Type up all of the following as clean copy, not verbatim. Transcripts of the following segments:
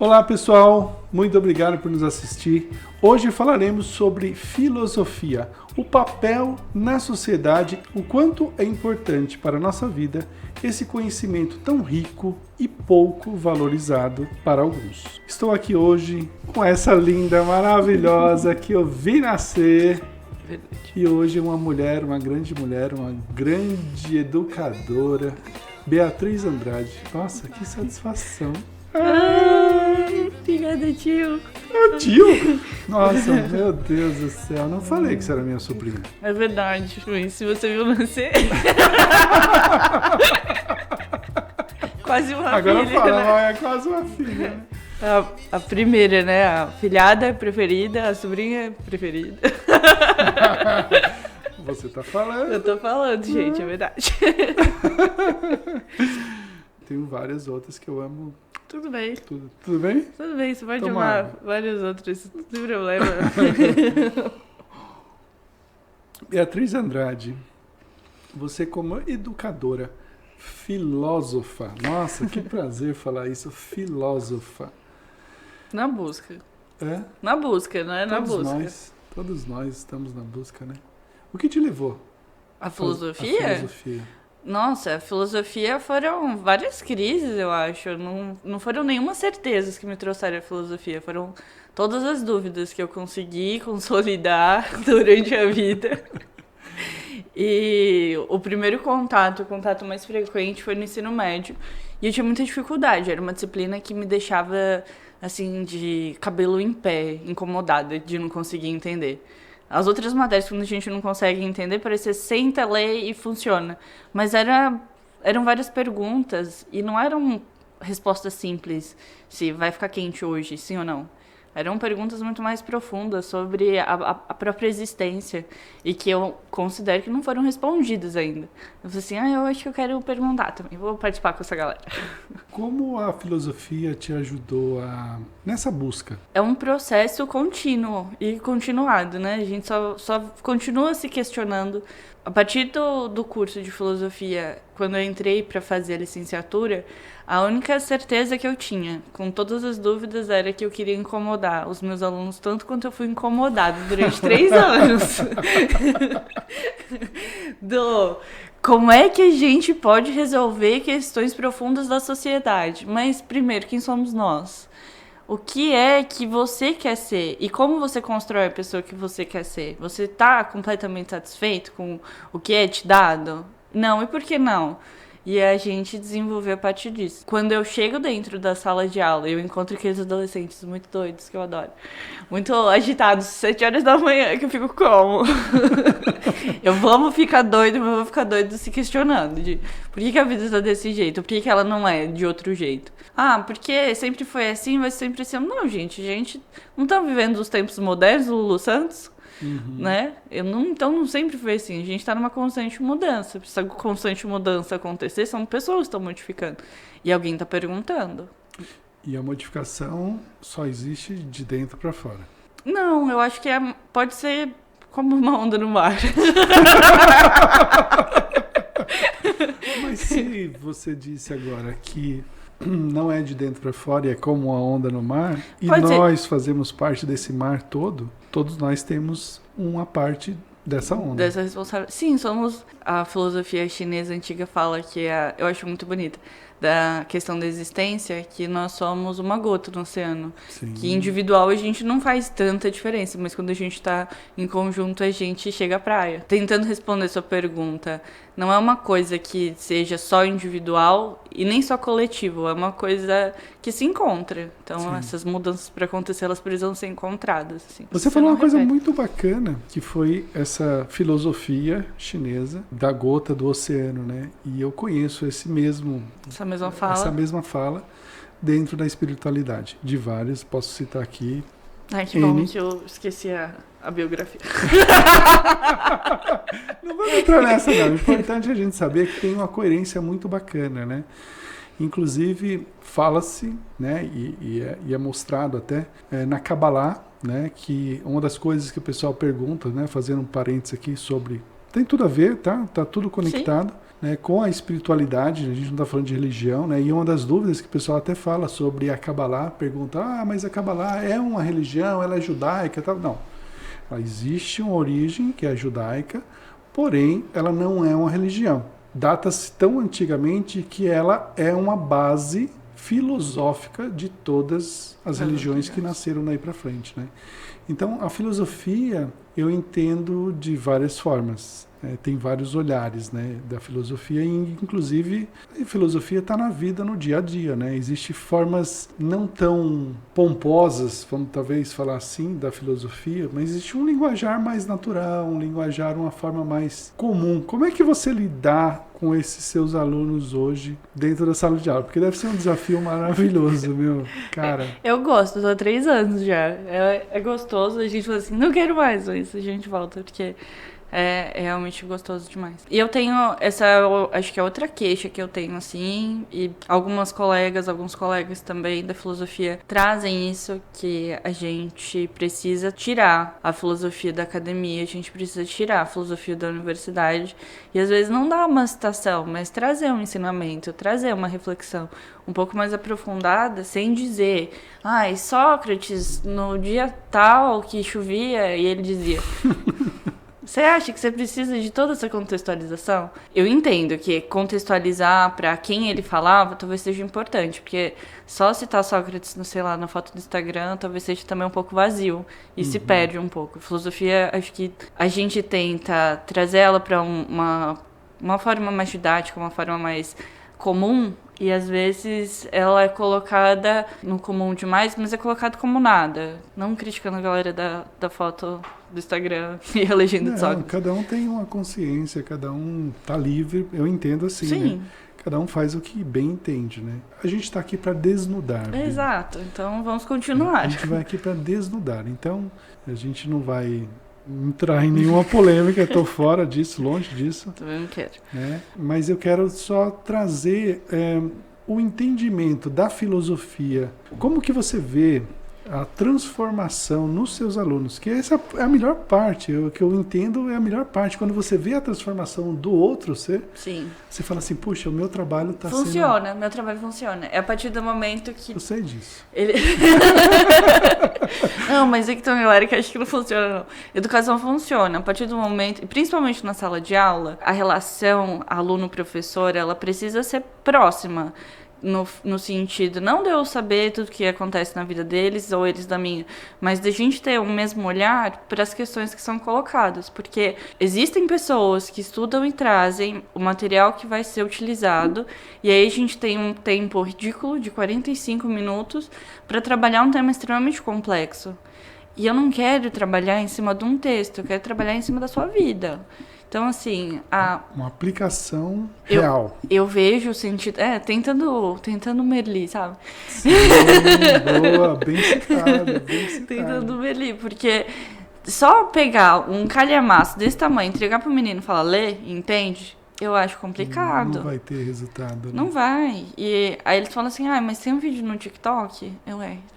Olá pessoal, muito obrigado por nos assistir. Hoje falaremos sobre filosofia, o papel na sociedade, o quanto é importante para a nossa vida esse conhecimento tão rico e pouco valorizado para alguns. Estou aqui hoje com essa linda, maravilhosa que eu vi nascer. E hoje uma mulher, uma grande educadora, Beatriz Andrade. Nossa, que satisfação! Obrigada, tio. Meu tio? Nossa, meu Deus do céu. Não falei que você era minha sobrinha. É verdade, Luiz. Se você viu nascer. Quase uma Agora filha. fala, Né? é quase uma filha. Né? A primeira, né? A filhada preferida, a sobrinha preferida. Você tá falando. Eu tô falando, gente, é verdade. Tenho várias outras que eu amo. Tudo bem. Tudo bem? Tudo bem, você pode Toma amar água. vários outros, sem problema. Beatriz Andrade, você como educadora, filósofa. Nossa, que prazer falar isso, filósofa. Na busca. É? Na busca, não é na busca. Todos nós estamos na busca, né? O que te levou? A filosofia? A filosofia. Nossa, a filosofia foram várias crises, eu acho. Não foram nenhuma certezas que me trouxeram a filosofia. Foram todas as dúvidas que eu consegui consolidar durante a vida. E o primeiro contato, o contato mais frequente foi no ensino médio. E eu tinha muita dificuldade. Era uma disciplina que me deixava, assim, de cabelo em pé, incomodada de não conseguir entender. As outras matérias, quando a gente não consegue entender, parece que você senta, lê e funciona. Mas eram várias perguntas e não eram respostas simples, se vai ficar quente hoje, sim ou não. Eram perguntas muito mais profundas sobre a própria existência e que eu considero que não foram respondidas ainda. Eu falei assim, eu acho que eu quero perguntar também, vou participar com essa galera. Como a filosofia te ajudou nessa busca? É um processo contínuo e continuado, né? A gente só continua se questionando. A partir do curso de filosofia, quando eu entrei para fazer a licenciatura, a única certeza que eu tinha, com todas as dúvidas, era que eu queria incomodar os meus alunos tanto quanto eu fui incomodada durante 3 anos. Como é que a gente pode resolver questões profundas da sociedade? Mas, primeiro, quem somos nós? O que é que você quer ser? E como você constrói a pessoa que você quer ser? Você está completamente satisfeito com o que é te dado? Não, e por que não? E a gente desenvolveu a partir disso. Quando eu chego dentro da sala de aula, eu encontro aqueles adolescentes muito doidos, que eu adoro. Muito agitados, 7 horas da manhã, que eu fico como? Eu vou ficar doido, mas vou ficar doido se questionando. De por que a vida está desse jeito? Por que ela não é de outro jeito? Porque sempre foi assim, vai sempre ser assim. Não, gente, a gente não tá vivendo os tempos modernos, Lulu Santos. Né? Então não sempre foi assim. A gente está numa constante mudança. Se essa constante mudança acontecer, são pessoas que estão modificando. E alguém está perguntando. E a modificação só existe de dentro para fora. Não, eu acho que pode ser como uma onda no mar. Mas se você disse agora que não é de dentro para fora e é como uma onda no mar, e nós fazemos parte desse mar todo, todos nós temos uma parte dessa onda. Dessa responsabilidade. Sim, somos... A filosofia chinesa antiga fala que eu acho muito bonita, da questão da existência, que nós somos uma gota no oceano. Sim. Que individual a gente não faz tanta diferença, mas quando a gente está em conjunto a gente chega à praia. Tentando responder sua pergunta, não é uma coisa que seja só individual e nem só coletivo, é uma coisa que se encontra. Então, sim, essas mudanças para acontecer, elas precisam ser encontradas. Assim. Você falou uma coisa muito bacana, que foi essa filosofia chinesa da gota do oceano, né? E eu conheço essa mesma fala dentro da espiritualidade, de várias, posso citar aqui. Ai, que bom que eu esqueci a biografia. Não vamos entrar nessa, não. O importante é a gente saber que tem uma coerência muito bacana, né? Inclusive, fala-se, né, e é mostrado até na Kabbalah, né, que uma das coisas que o pessoal pergunta, né, fazendo um parênteses aqui sobre... Tem tudo a ver, tá? Tá tudo conectado. Sim. né, com a espiritualidade. A gente não está falando de religião, né? E uma das dúvidas que o pessoal até fala sobre a Kabbalah, pergunta, mas a Kabbalah é uma religião, ela é judaica, tal? Não, ela existe uma origem que é judaica, porém ela não é uma religião. Data-se tão antigamente que ela é uma base filosófica de todas as religiões que nasceram daí para frente, né? Então, a filosofia eu entendo de várias formas. Tem vários olhares, né, da filosofia, e inclusive a filosofia está na vida, no dia a dia, né? Existem formas não tão pomposas, vamos talvez falar assim, da filosofia, mas existe um linguajar mais natural, um linguajar, uma forma mais comum. Como é que você lidar com esses seus alunos hoje dentro da sala de aula? Porque deve ser um desafio maravilhoso, meu, cara. Eu gosto, tô há 3 anos já. É gostoso, a gente fala assim, não quero mais, mas a gente volta, porque é realmente gostoso demais. E eu tenho acho que é outra queixa que eu tenho, assim, e alguns colegas também da filosofia trazem isso, que a gente precisa tirar a filosofia da academia, a gente precisa tirar a filosofia da universidade, e às vezes não dá uma citação, mas trazer um ensinamento, trazer uma reflexão um pouco mais aprofundada, sem dizer, Sócrates, no dia tal que chovia, e ele dizia... Você acha que você precisa de toda essa contextualização? Eu entendo que contextualizar para quem ele falava talvez seja importante, porque só citar Sócrates, sei lá, na foto do Instagram talvez seja também um pouco vazio e se perde um pouco. A filosofia, acho que a gente tenta trazer ela para uma forma mais didática, uma forma mais comum, e às vezes ela é colocada no comum demais, mas é colocada como nada. Não criticando a galera da foto do Instagram e a legenda de Sócrates. Cada um tem uma consciência, cada um tá livre, eu entendo assim, Sim. né? Cada um faz o que bem entende, né? A gente está aqui para desnudar. Exato, então vamos continuar. A gente vai aqui para desnudar, então a gente não vai entrar em nenhuma polêmica, estou fora disso, longe disso. Também não quero. Né? Mas eu quero só trazer o entendimento da filosofia. Como que você vê a transformação nos seus alunos? Que essa é a melhor parte, o que eu entendo é a melhor parte. Quando você vê a transformação do outro ser, Sim. Você fala assim, puxa, o meu trabalho está sendo... Funciona, meu trabalho funciona. É a partir do momento que... Eu sei disso. Não, mas é que tem uma galera que acha que não funciona, não. Educação funciona. A partir do momento, principalmente na sala de aula, a relação aluno-professor, ela precisa ser próxima. No sentido, não de eu saber tudo que acontece na vida deles, ou eles da minha, mas de a gente ter o mesmo olhar para as questões que são colocadas, porque existem pessoas que estudam e trazem o material que vai ser utilizado, e aí a gente tem um tempo ridículo de 45 minutos para trabalhar um tema extremamente complexo. E eu não quero trabalhar em cima de um texto, eu quero trabalhar em cima da sua vida. Então, assim... Uma aplicação real. Eu vejo o sentido... tentando melir, sabe? Sim, boa, bem citado, bem citado. Tentando melir, porque só pegar um calhamaço desse tamanho, entregar pro menino e falar, lê, entende? Eu acho complicado. Não vai ter resultado. Né? Não vai. E aí eles falam assim, mas tem um vídeo no TikTok?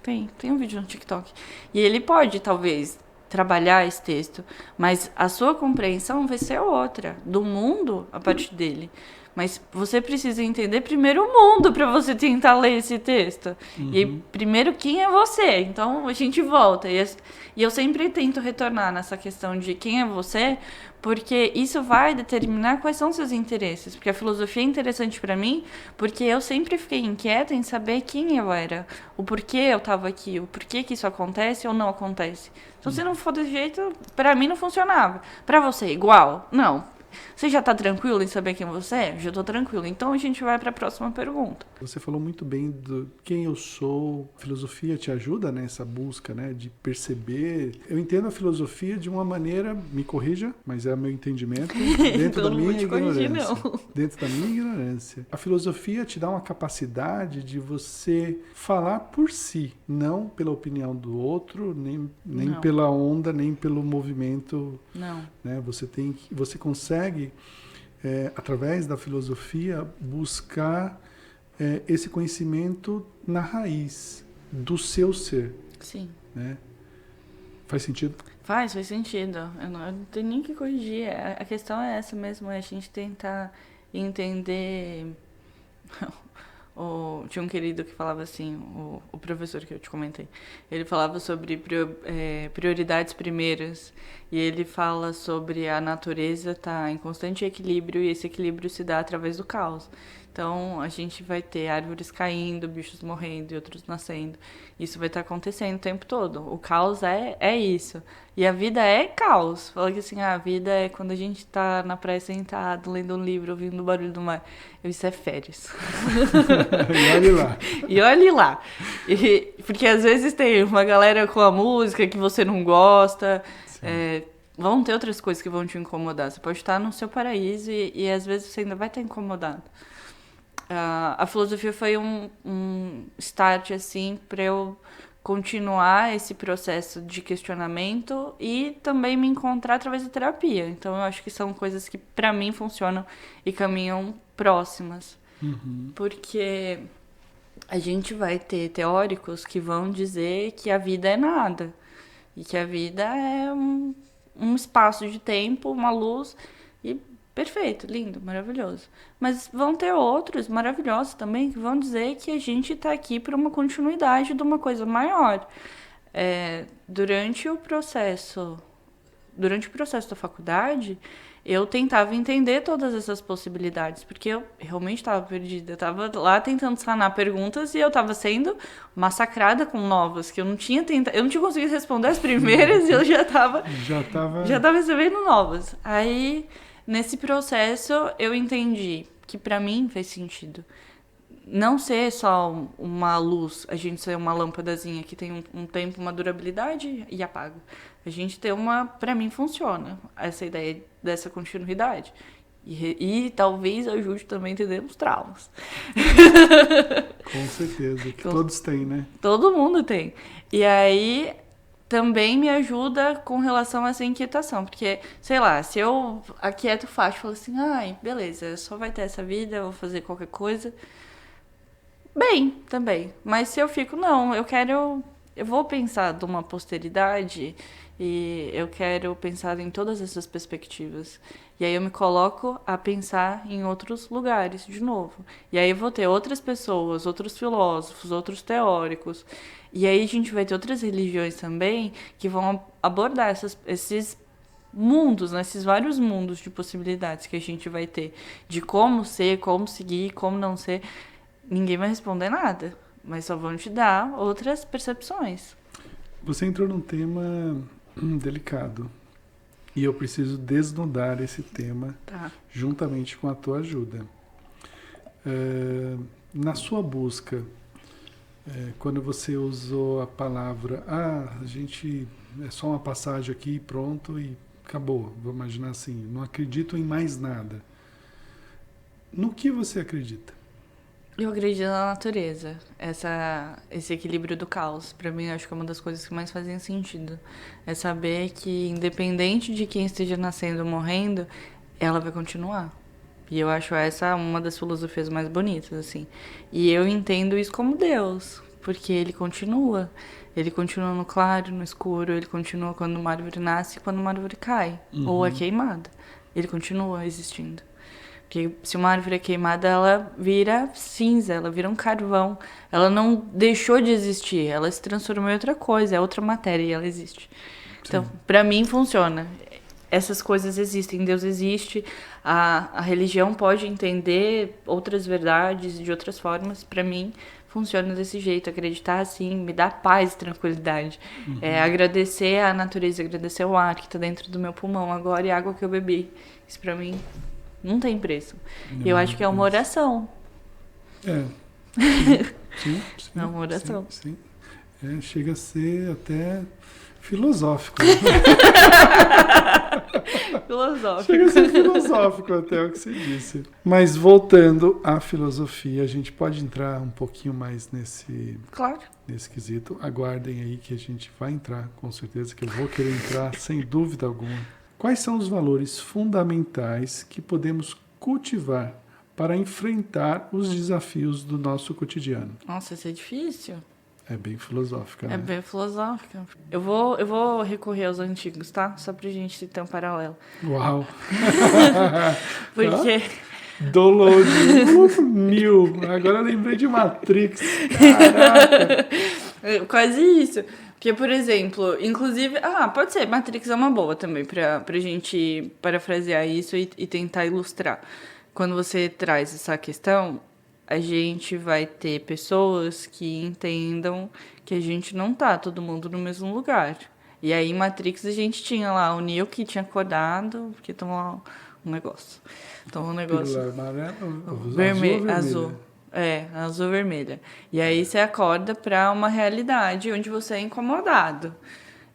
Tem um vídeo no TikTok. E ele pode, talvez... trabalhar esse texto, mas a sua compreensão vai ser outra, do mundo a partir dele. Mas você precisa entender primeiro o mundo para você tentar ler esse texto. E aí, primeiro, quem é você? Então, a gente volta. E eu sempre tento retornar nessa questão de quem é você, porque isso vai determinar quais são seus interesses. Porque a filosofia é interessante para mim, porque eu sempre fiquei inquieta em saber quem eu era, o porquê eu estava aqui, o porquê que isso acontece ou não acontece. Então, se não for desse jeito, para mim não funcionava. Para você, igual? Não. Você já tá tranquilo em saber quem você é? Já tô tranquilo. Então a gente vai para a próxima pergunta. Você falou muito bem do quem eu sou. A filosofia te ajuda nessa busca, né, de perceber. Eu entendo a filosofia de uma maneira, me corrija, mas é o meu entendimento, dentro da minha ignorância. Dentro da minha ignorância. A filosofia te dá uma capacidade de você falar por si, não pela opinião do outro, nem pela onda, nem pelo movimento. Não. Né? Você consegue através da filosofia, buscar esse conhecimento na raiz do seu ser. Sim. Né? Faz sentido? Faz sentido. Eu não tenho nem que corrigir. A questão é essa mesmo, é a gente tentar entender... Tinha um querido que falava assim, o professor que eu te comentei, ele falava sobre prioridades primeiras, e ele fala sobre a natureza estar em constante equilíbrio, e esse equilíbrio se dá através do caos. Então, a gente vai ter árvores caindo, bichos morrendo e outros nascendo. Isso vai estar acontecendo o tempo todo. O caos é isso. E a vida é caos. Fala que assim, a vida é quando a gente tá na praia sentado, lendo um livro, ouvindo o barulho do mar. Isso é férias. E olhe lá. E olhe lá. Porque às vezes tem uma galera com a música que você não gosta. Vão ter outras coisas que vão te incomodar. Você pode estar no seu paraíso e às vezes você ainda vai estar incomodado. A filosofia foi um start, assim, para eu continuar esse processo de questionamento e também me encontrar através da terapia. Então, eu acho que são coisas que, para mim, funcionam e caminham próximas. Uhum. Porque a gente vai ter teóricos que vão dizer que a vida é nada. E que a vida é um espaço de tempo, uma luz e... Perfeito, lindo, maravilhoso. Mas vão ter outros maravilhosos também que vão dizer que a gente está aqui para uma continuidade de uma coisa maior. Durante o processo da faculdade, eu tentava entender todas essas possibilidades, porque eu realmente estava perdida. Eu estava lá tentando sanar perguntas e eu estava sendo massacrada com novas, que eu não tinha conseguido responder as primeiras e eu já estava recebendo novas. Aí... Nesse processo, eu entendi que pra mim fez sentido não ser só uma luz, a gente ser uma lâmpadazinha que tem um tempo, uma durabilidade e apaga. A gente ter pra mim funciona, essa ideia dessa continuidade. E talvez ajude também a entender os traumas. Com certeza, que todos têm, né? Todo mundo tem. E aí... também me ajuda com relação a essa inquietação, porque, sei lá, se eu aquieto fácil, falo assim, ai, beleza, só vai ter essa vida, eu vou fazer qualquer coisa, bem, também, mas se eu fico, não, eu vou pensar de uma posteridade e eu quero pensar em todas essas perspectivas, e aí eu me coloco a pensar em outros lugares, de novo, e aí eu vou ter outras pessoas, outros filósofos, outros teóricos. E aí a gente vai ter outras religiões também que vão abordar esses mundos, né? Esses vários mundos de possibilidades que a gente vai ter. De como ser, como seguir, como não ser. Ninguém vai responder nada, mas só vão te dar outras percepções. Você entrou num tema delicado. E eu preciso desnudar esse tema juntamente com a tua ajuda. Na sua busca... quando você usou a palavra, a gente é só uma passagem aqui, pronto e acabou. Vou imaginar assim, não acredito em mais nada. No que você acredita? Eu acredito na natureza, esse equilíbrio do caos. Para mim, acho que é uma das coisas que mais fazem sentido. É saber que, independente de quem esteja nascendo ou morrendo, ela vai continuar. E eu acho essa uma das filosofias mais bonitas, assim. E eu entendo isso como Deus, porque ele continua. Ele continua no claro, no escuro, ele continua quando uma árvore nasce e quando uma árvore cai, ou é queimada. Ele continua existindo. Porque se uma árvore é queimada, ela vira cinza, ela vira um carvão. Ela não deixou de existir, ela se transformou em outra coisa, é outra matéria e ela existe. Então, pra mim, funciona. Essas coisas existem, Deus existe, a religião pode entender outras verdades de outras formas. Para mim, funciona desse jeito, acreditar assim, me dá paz e tranquilidade. Agradecer a natureza, agradecer o ar que está dentro do meu pulmão agora e a água que eu bebi. Isso para mim não tem preço. E eu acho que é uma oração. Sim, é uma oração. Sim. Chega a ser até... filosófico. Filosófico. Chega a ser filosófico até o que você disse. Mas voltando à filosofia, a gente pode entrar um pouquinho mais nesse quesito. Aguardem aí que a gente vai entrar, com certeza, que eu vou querer entrar, sem dúvida alguma. Quais são os valores fundamentais que podemos cultivar para enfrentar os desafios do nosso cotidiano? Nossa, isso é difícil. É bem filosófica, né? É bem filosófica. Eu vou recorrer aos antigos, tá? Só pra gente ter um paralelo. Uau! Porque Download. New. Agora eu lembrei de Matrix. Caraca. Quase isso. Porque, por exemplo, inclusive... pode ser, Matrix é uma boa também pra gente parafrasear isso e tentar ilustrar. Quando você traz essa questão, a gente vai ter pessoas que entendam que a gente não tá todo mundo no mesmo lugar. E aí, em Matrix, a gente tinha lá o Neo que tinha acordado, porque tomou um negócio. Tomou um negócio... Pílula amarela, Vermelho, azul. Azul vermelha. E aí você acorda para uma realidade onde você é incomodado.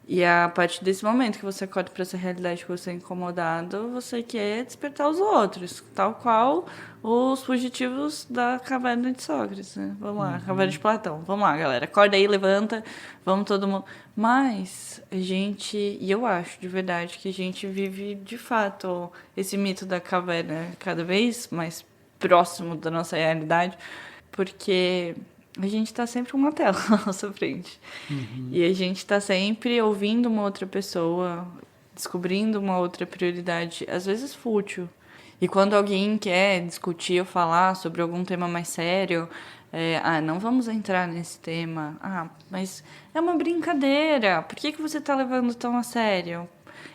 E a partir desse momento que você acorda para essa realidade que você é incomodado, você quer despertar os outros, tal qual os fugitivos da caverna de Sócrates, né? Vamos lá, caverna de Platão. Vamos lá, galera. Acorda aí, levanta, vamos todo mundo. Mas e eu acho de verdade que a gente vive de fato esse mito da caverna cada vez mais próximo da nossa realidade, porque a gente está sempre com uma tela na nossa frente. E a gente está sempre ouvindo uma outra pessoa, descobrindo uma outra prioridade, às vezes fútil. E quando alguém quer discutir ou falar sobre algum tema mais sério, não vamos entrar nesse tema. Mas é uma brincadeira. Por que você está levando tão a sério?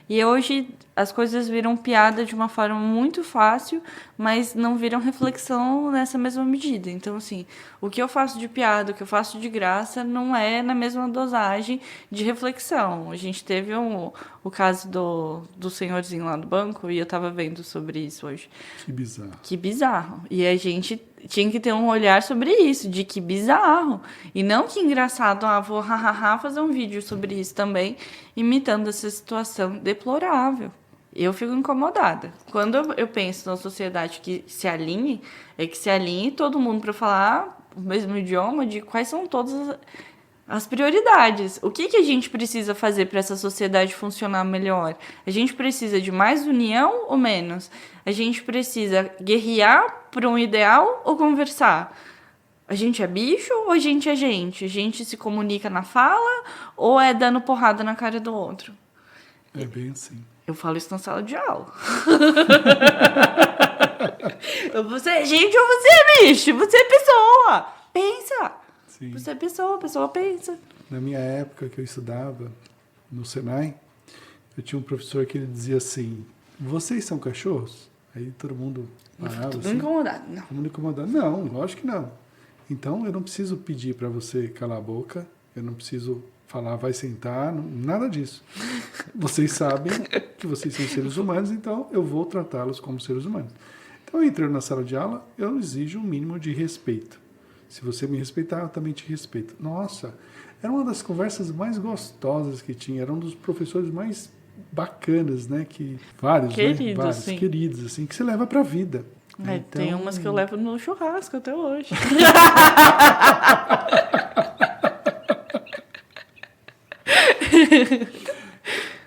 E hoje as coisas viram piada de uma forma muito fácil, mas não viram reflexão nessa mesma medida. Então, assim, o que eu faço de piada, o que eu faço de graça, não é na mesma dosagem de reflexão. A gente teve o caso do senhorzinho lá do banco, e eu estava vendo sobre isso hoje. Que bizarro. Que bizarro. E a gente tinha que ter um olhar sobre isso, de que bizarro. E não que engraçado, vou fazer um vídeo sobre isso também, imitando essa situação deplorável. Eu fico incomodada. Quando eu penso numa sociedade que se alinhe, é que se alinhe todo mundo para falar o mesmo idioma de quais são todas as prioridades. O que a gente precisa fazer para essa sociedade funcionar melhor? A gente precisa de mais união ou menos? A gente precisa guerrear por um ideal ou conversar? A gente é bicho ou a gente é gente? A gente se comunica na fala ou é dando porrada na cara do outro? É bem assim. Eu falo isso na sala de aula. Você é gente ou você é bicho? Você é pessoa. Pensa. Sim. Você é pessoa, a pessoa pensa. Na minha época que eu estudava no Senai, eu tinha um professor que ele dizia assim: vocês são cachorros? Aí todo mundo parava. Todo assim, incomodado. Não. todo mundo incomodado. Não, lógico que não. Então eu não preciso pedir para você calar a boca, eu não preciso falar vai sentar, nada disso. Vocês sabem que vocês são seres humanos, então eu vou tratá-los como seres humanos. Então eu entro na sala de aula, eu exijo um mínimo de respeito. Se você me respeitar, eu também te respeito. Nossa, era uma das conversas mais gostosas que tinha, era um dos professores mais bacanas, né? Vários Sim. queridos, assim, que você leva para a vida. Então... Tem umas que eu levo no churrasco até hoje.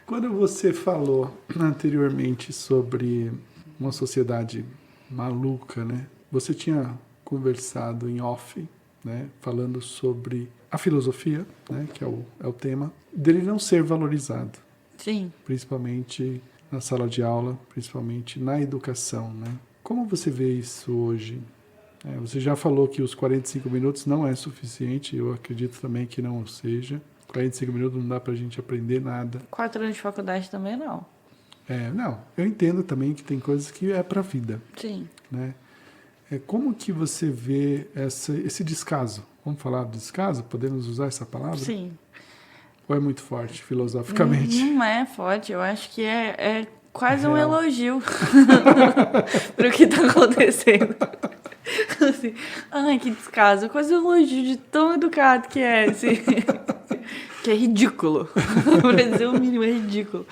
Quando você falou anteriormente sobre uma sociedade maluca, né? Você tinha conversado em off, né? Falando sobre a filosofia, né? Que é o tema, dele não ser valorizado. Sim. Principalmente na sala de aula, principalmente na educação, né? Como você vê isso hoje? Você já falou que os 45 minutos não é suficiente, eu acredito também que não seja. 45 minutos não dá pra gente aprender nada. 4 anos de faculdade também não. Não, eu entendo também que tem coisas que é pra vida. Sim. Né? Como que você vê esse descaso? Vamos falar do descaso? Podemos usar essa palavra? Sim. Ou é muito forte, filosoficamente? Não é forte, eu acho que é quase real. Um elogio pro que tá acontecendo. Assim, ai, que descaso, quase um elogio de tão educado que é, assim, que é ridículo. Pra dizer o mínimo, é ridículo.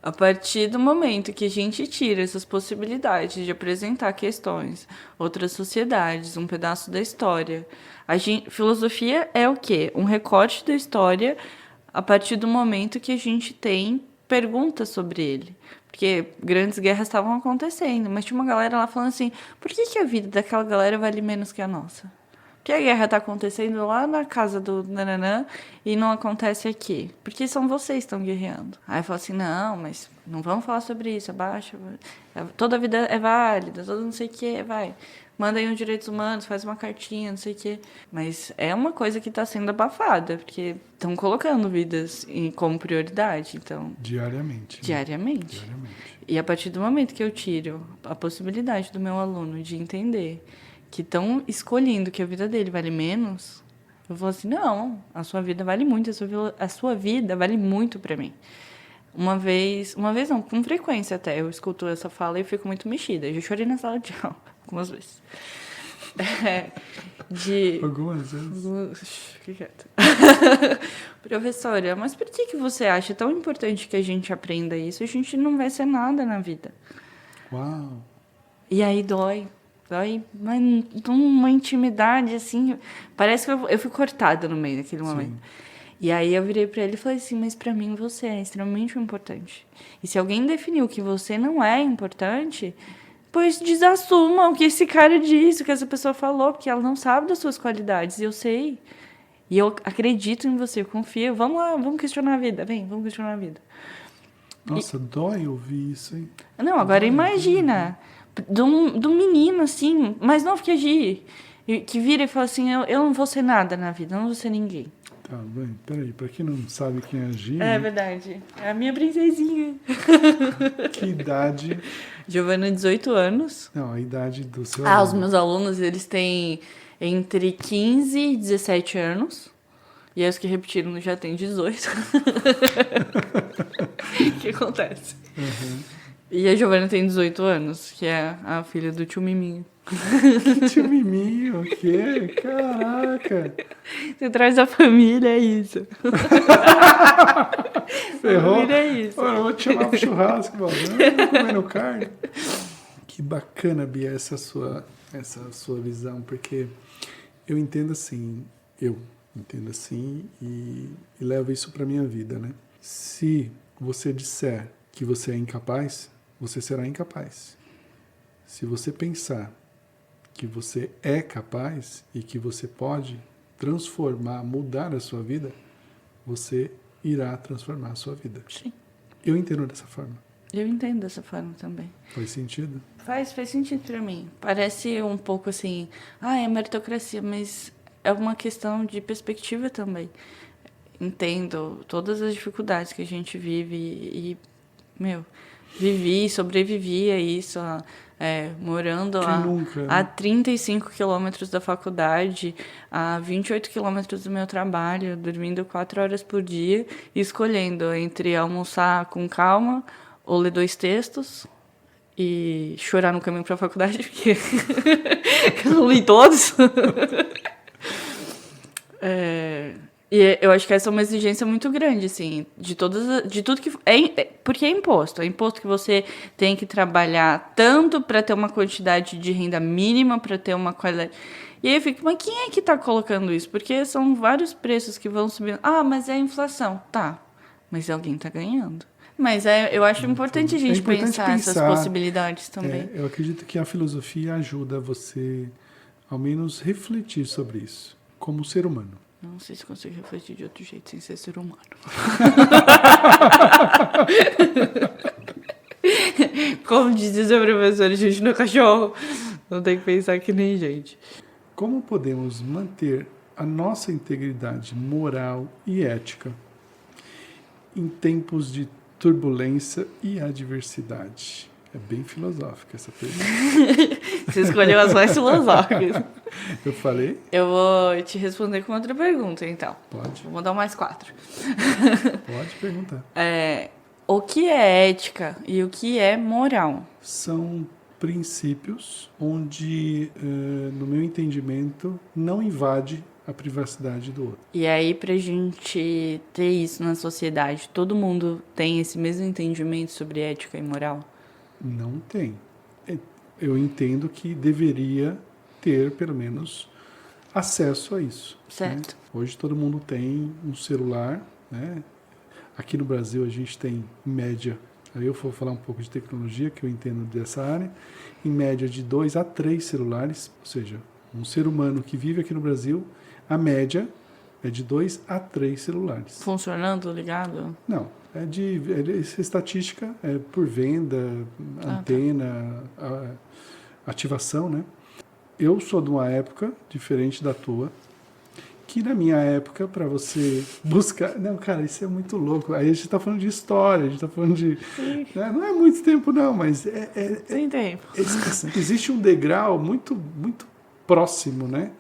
A partir do momento que a gente tira essas possibilidades de apresentar questões, outras sociedades, um pedaço da história, filosofia é o quê? Um recorte da história a partir do momento que a gente tem perguntas sobre ele. Porque grandes guerras estavam acontecendo, mas tinha uma galera lá falando assim, por que a vida daquela galera vale menos que a nossa? que a guerra tá acontecendo lá na casa do nananã e não acontece aqui? Porque são vocês que estão guerreando. Aí eu falo assim, não, mas não vamos falar sobre isso, abaixa. Toda vida é válida, todo não sei o que, vai. Manda aí uns direitos humanos, faz uma cartinha, não sei o quê. Mas é uma coisa que está sendo abafada, porque estão colocando vidas como prioridade, então... Diariamente. Diariamente. E a partir do momento que eu tiro a possibilidade do meu aluno de entender que estão escolhendo que a vida dele vale menos, eu falo assim, não, a sua vida vale muito, a sua vida vale muito para mim. Uma vez não, com frequência até, eu escuto essa fala e fico muito mexida. Eu já chorei na sala de aula, algumas vezes. Algumas vezes. Fique quieto. Professora, mas por que você acha tão importante que a gente aprenda isso? A gente não vai ser nada na vida. Uau! E aí dói, mas uma intimidade, assim, parece que eu fui cortada no meio daquele momento. Sim. E aí eu virei pra ele e falei assim, mas pra mim você é extremamente importante. E se alguém definiu que você não é importante, pois desassuma o que esse cara disse, o que essa pessoa falou, porque ela não sabe das suas qualidades, e eu sei. E eu acredito em você, eu confio. Vamos lá, vamos questionar a vida, vamos questionar a vida. Nossa, dói ouvir isso, hein? Não, agora imagina, de um menino assim, mais novo que agir, que vira e fala assim, eu não vou ser nada na vida, eu não vou ser ninguém. Tá bem, peraí, pra quem não sabe quem é Gi... É verdade, é a minha princesinha. Que idade... Giovana, 18 anos. Não, a idade do seu Os aluno. meus alunos, eles têm entre 15 e 17 anos. E os que repetiram já têm 18. O que acontece? Uhum. E a Giovana tem 18 anos, que é a filha do tio Miminho. Tio Miminho, o quê? Caraca! Você traz a família, é isso. Ferrou? A família é isso. Olha, eu vou te chamar pro churrasco, mano. Comendo carne. Que bacana, Bia, essa sua visão, porque eu entendo assim e levo isso pra minha vida, né? Se você disser que você é incapaz, você será incapaz. Se você pensar que você é capaz e que você pode transformar, mudar a sua vida, você irá transformar a sua vida. Sim. Eu entendo dessa forma. Eu entendo dessa forma também. Faz sentido? Faz sentido pra mim. Parece um pouco assim, é meritocracia, mas é uma questão de perspectiva também. Entendo todas as dificuldades que a gente vive e sobrevivi a isso, morando a 35 quilômetros da faculdade, a 28 quilômetros do meu trabalho, dormindo 4 horas por dia, e escolhendo entre almoçar com calma ou ler 2 textos e chorar no caminho para a faculdade, porque eu não li todos. E eu acho que essa é uma exigência muito grande, assim, de tudo que... porque é imposto que você tem que trabalhar tanto para ter uma quantidade de renda mínima, para ter uma qualidade... E aí eu fico, mas quem é que está colocando isso? Porque são vários preços que vão subindo. Mas é a inflação. Tá, mas alguém está ganhando. Mas eu acho importante a gente pensar essas possibilidades também. Eu acredito que a filosofia ajuda você, ao menos, refletir sobre isso, como ser humano. Não sei se consigo refletir de outro jeito sem ser ser humano. Como diz o professor, a gente não é cachorro. Não tem que pensar que nem gente. Como podemos manter a nossa integridade moral e ética em tempos de turbulência e adversidade? É bem filosófica essa pergunta. Você escolheu as mais filosóficas. Eu falei? Eu vou te responder com outra pergunta, então. Pode. Vou mandar mais 4. Pode perguntar. O que é ética e o que é moral? São princípios onde, no meu entendimento, não invade a privacidade do outro. E aí, pra gente ter isso na sociedade, todo mundo tem esse mesmo entendimento sobre ética e moral? Não tem. Eu entendo que deveria ter, pelo menos, acesso a isso. Certo. Né? Hoje todo mundo tem um celular, né? Aqui no Brasil a gente tem, em média, aí eu vou falar um pouco de tecnologia, que eu entendo dessa área, em média de 2 a 3 celulares, ou seja, Um ser humano que vive aqui no Brasil, a média é de 2 a 3 celulares. Funcionando, ligado? Não, essa estatística é por venda, antena, ativação, né? Eu sou de uma época diferente da tua, que na minha época, para você buscar... Não, cara, isso é muito louco. Aí a gente está falando de história, a gente está falando de... Né? Não é muito tempo, não, mas... Sem tempo. Existe um degrau muito, muito próximo, né?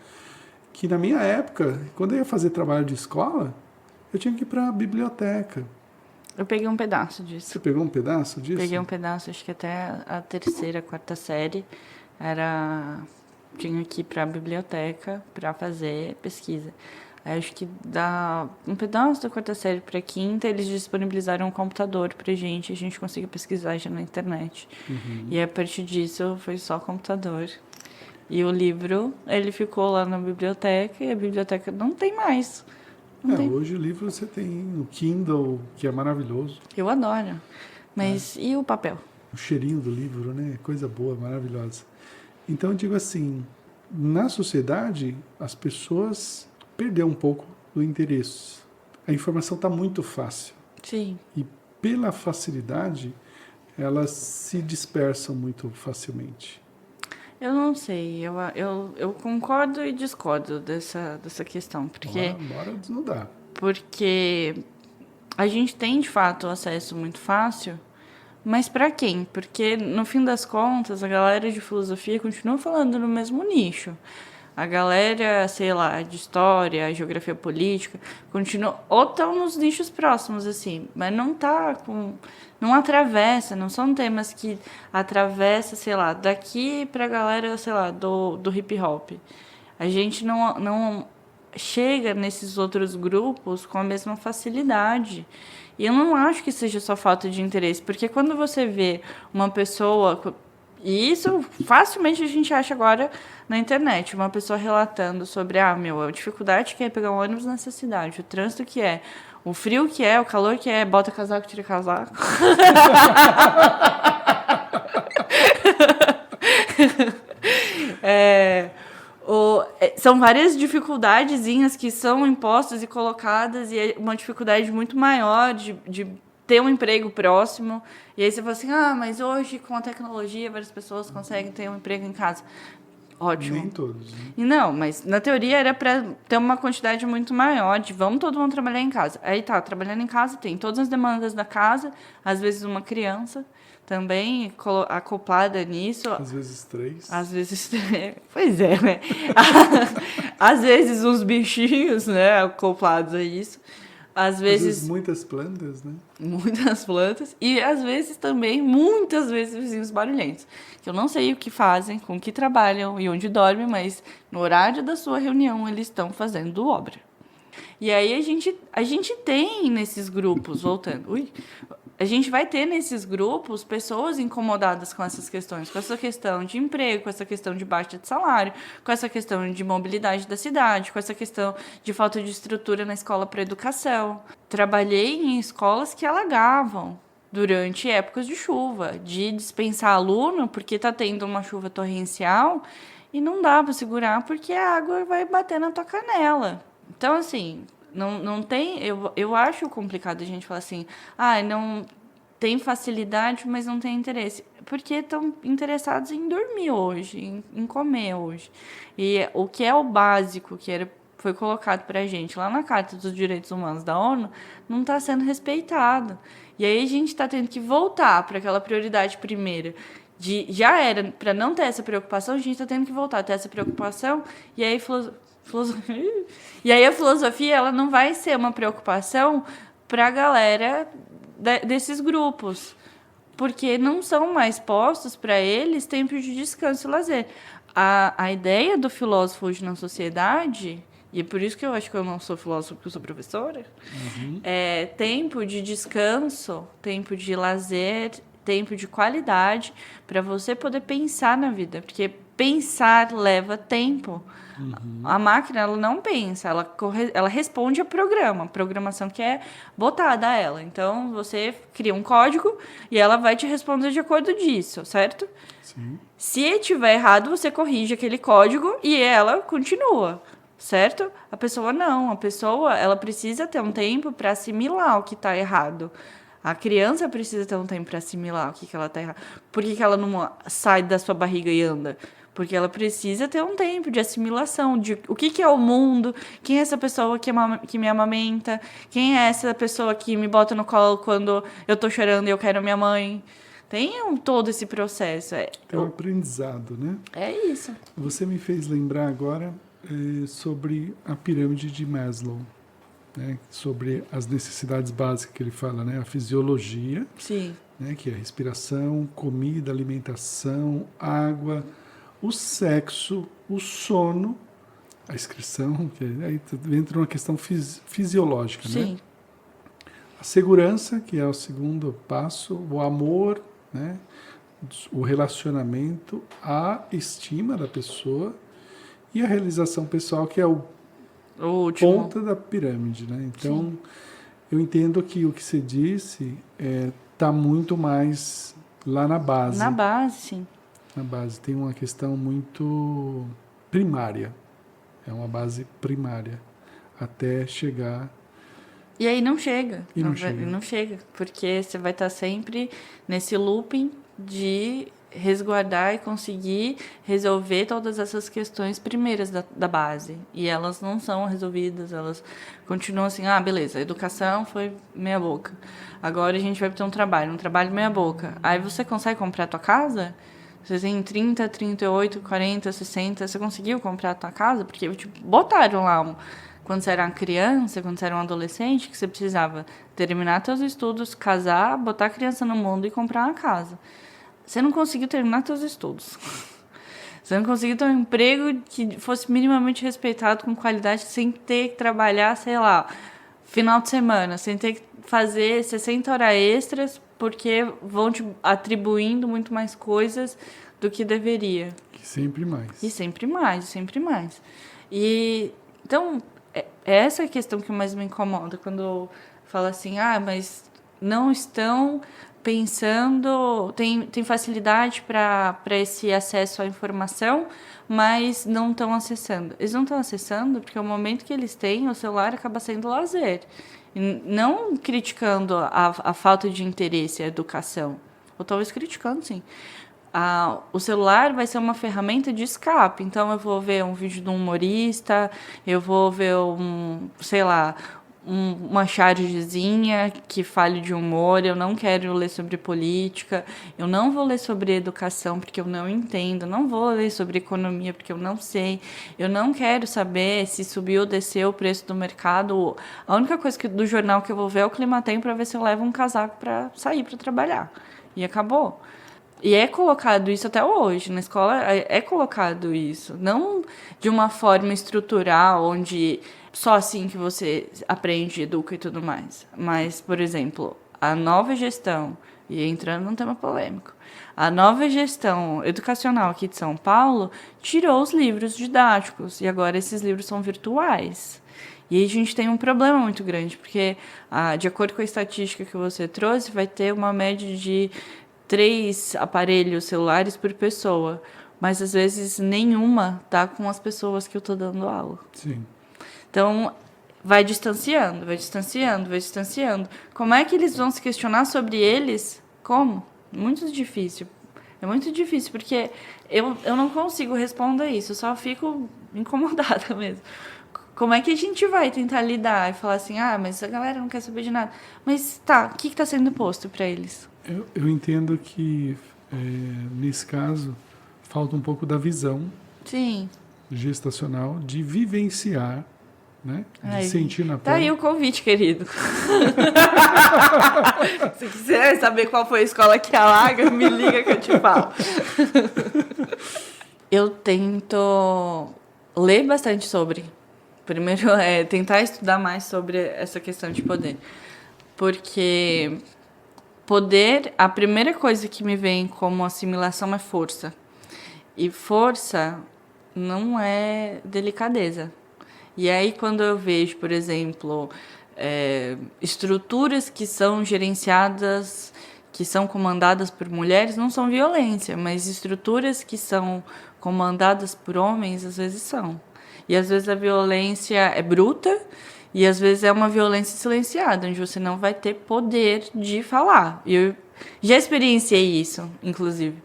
Que na minha época, quando eu ia fazer trabalho de escola, eu tinha que ir para a biblioteca. Eu peguei um pedaço disso. Você pegou um pedaço disso? Peguei um pedaço, acho que até a 3ª, 4ª série tinha que ir para a biblioteca para fazer pesquisa. Aí acho que dá um pedaço da 4ª série para a 5ª, eles disponibilizaram um computador para a gente conseguiu pesquisar já na internet. Uhum. E a partir disso foi só computador. E o livro, ele ficou lá na biblioteca e a biblioteca não tem mais. Hoje o livro você tem o Kindle, que é maravilhoso. Eu adoro. Mas e o papel? O cheirinho do livro, né? Coisa boa, maravilhosa. Então eu digo assim, na sociedade as pessoas perderam um pouco do interesse. A informação está muito fácil. Sim. E pela facilidade, elas se dispersam muito facilmente. Eu não sei, eu concordo e discordo dessa questão, porque... Bora desnudar. Porque a gente tem, de fato, acesso muito fácil, mas para quem? Porque, no fim das contas, a galera de filosofia continua falando no mesmo nicho. A galera, sei lá, de história, geografia política, continua... Ou estão nos nichos próximos, assim, mas não tá com... Não atravessa, não são temas que atravessa, sei lá, daqui pra galera, sei lá, do hip hop. A gente não chega nesses outros grupos com a mesma facilidade. E eu não acho que seja só falta de interesse, porque quando você vê uma pessoa... E isso facilmente a gente acha agora na internet, uma pessoa relatando sobre a dificuldade que é pegar um ônibus nessa cidade, o trânsito que é, o frio que é, o calor que é, bota casaco, tira casaco. São várias dificuldadezinhas que são impostas e colocadas, e é uma dificuldade muito maior de ter um emprego próximo. E aí você fala assim, mas hoje com a tecnologia várias pessoas conseguem ter um emprego em casa. Ótimo. Nem todos. Né? E não, mas na teoria era para ter uma quantidade muito maior de vamos todo mundo trabalhar em casa. Aí tá, trabalhando em casa tem todas as demandas da casa, às vezes uma criança também acoplada nisso. Às vezes 3. Às vezes... Pois é, né? Às vezes uns bichinhos, né, acoplados a isso. Às vezes muitas plantas, né? Muitas plantas. E, às vezes, também, muitas vezes, vizinhos barulhentos. Que eu não sei o que fazem, com o que trabalham e onde dormem, mas no horário da sua reunião eles estão fazendo obra. E aí a gente tem nesses grupos, voltando... A gente vai ter nesses grupos pessoas incomodadas com essas questões, com essa questão de emprego, com essa questão de baixa de salário, com essa questão de mobilidade da cidade, com essa questão de falta de estrutura na escola para educação. Trabalhei em escolas que alagavam durante épocas de chuva, de dispensar aluno porque está tendo uma chuva torrencial e não dá para segurar porque a água vai bater na tua canela. Então, assim... Não tem, eu acho complicado a gente falar assim, não tem facilidade, mas não tem interesse. Porque estão interessados em dormir hoje, em comer hoje. E o que é o básico que foi colocado para a gente lá na Carta dos Direitos Humanos da ONU, não está sendo respeitado. E aí a gente está tendo que voltar para aquela prioridade primeira. Já era para não ter essa preocupação, a gente está tendo que voltar a ter essa preocupação, e aí E aí a filosofia ela não vai ser uma preocupação para a galera desses grupos, porque não são mais postos para eles tempos de descanso e lazer. A ideia do filósofo hoje na sociedade, e é por isso que eu acho que eu não sou filósofo, porque eu sou professora, é tempo de descanso, tempo de lazer, tempo de qualidade, para você poder pensar na vida, porque pensar leva tempo. A máquina, ela não pensa, ela responde a programação que é botada a ela. Então, você cria um código e ela vai te responder de acordo disso, certo? Sim. Se tiver errado, você corrige aquele código e ela continua, certo? A pessoa não. A pessoa, ela precisa ter um tempo para assimilar o que está errado. A criança precisa ter um tempo para assimilar o que ela está errado. Por que ela não sai da sua barriga e anda? Porque ela precisa ter um tempo de assimilação, de o que é o mundo, quem é essa pessoa que me amamenta, quem é essa pessoa que me bota no colo quando eu tô chorando e eu quero minha mãe. Tem todo esse processo. É um aprendizado, né? É isso. Você me fez lembrar agora sobre a pirâmide de Maslow, né? Sobre as necessidades básicas que ele fala, né? A fisiologia, Sim. Né? Que é a respiração, comida, alimentação, água, o sexo, o sono, a excreção, que aí entra uma questão fisiológica, Sim. né? A segurança, que é o segundo passo, o amor, né? O relacionamento, a estima da pessoa e a realização pessoal, que é o ponta da pirâmide, né? Então, sim, eu entendo que o que você disse está muito mais lá na base. Na base, sim. Na base. Tem uma questão muito primária. É uma base primária. Até chegar... E aí não chega. E não chega. Não chega. Porque você vai estar sempre nesse looping de resguardar e conseguir resolver todas essas questões primeiras da base. E elas não são resolvidas, elas continuam assim, beleza, a educação foi meia boca. Agora a gente vai ter um trabalho meia boca. Aí você consegue comprar a tua casa? Você tem 30, 38, 40, 60, você conseguiu comprar a tua casa? Porque botaram lá quando você era uma criança, quando você era um adolescente, que você precisava terminar seus estudos, casar, botar a criança no mundo e comprar uma casa. Você não conseguiu terminar seus estudos. Você não conseguiu ter um emprego que fosse minimamente respeitado, com qualidade, sem ter que trabalhar, sei lá, final de semana, sem ter que fazer 60 horas extras, porque vão te atribuindo muito mais coisas do que deveria. E sempre mais. E sempre mais, sempre mais. E, então, essa é a questão que mais me incomoda, quando fala assim, mas não estão pensando, tem facilidade para esse acesso à informação, mas não estão acessando. Eles não estão acessando porque o momento que eles têm, o celular acaba sendo lazer. Não criticando a falta de interesse à educação, ou talvez criticando, sim. O celular vai ser uma ferramenta de escape. Então, eu vou ver um vídeo de um humorista, eu vou ver uma chargezinha que fale de humor, eu não quero ler sobre política, eu não vou ler sobre educação porque eu não entendo, não vou ler sobre economia porque eu não sei, eu não quero saber se subiu ou desceu o preço do mercado. A única coisa do jornal que eu vou ver é o Climatempo para ver se eu levo um casaco para sair para trabalhar. E acabou. E é colocado isso até hoje, na escola é colocado isso, não de uma forma estrutural, onde só assim que você aprende, educa e tudo mais. Mas, por exemplo, a nova gestão, e entrando num tema polêmico, a nova gestão educacional aqui de São Paulo tirou os livros didáticos, e agora esses livros são virtuais. E aí a gente tem um problema muito grande, porque, de acordo com a estatística que você trouxe, vai ter uma média de 3 aparelhos celulares por pessoa, mas às vezes nenhuma tá com as pessoas que eu tô dando aula. Sim. Então, vai distanciando. Como é que eles vão se questionar sobre eles? Como? Muito difícil. É muito difícil, porque eu não consigo responder isso, eu só fico incomodada mesmo. Como é que a gente vai tentar lidar e falar assim, mas a galera não quer saber de nada. Mas tá, o que está sendo posto para eles? Eu entendo que, nesse caso, falta um pouco da visão, sim, gestacional, de vivenciar, né? De sentir na pele. Tá aí o convite, querido. Se quiser saber qual foi a escola que alaga, me liga que eu te falo. Eu tento ler bastante sobre. Primeiro tentar estudar mais sobre essa questão de poder. Porque poder, a primeira coisa que me vem como assimilação é força. E força não é delicadeza. E aí, quando eu vejo, por exemplo, estruturas que são gerenciadas, que são comandadas por mulheres, não são violência, mas estruturas que são comandadas por homens, às vezes são. E às vezes a violência é bruta, e às vezes é uma violência silenciada, onde você não vai ter poder de falar. E eu já experienciei isso, inclusive,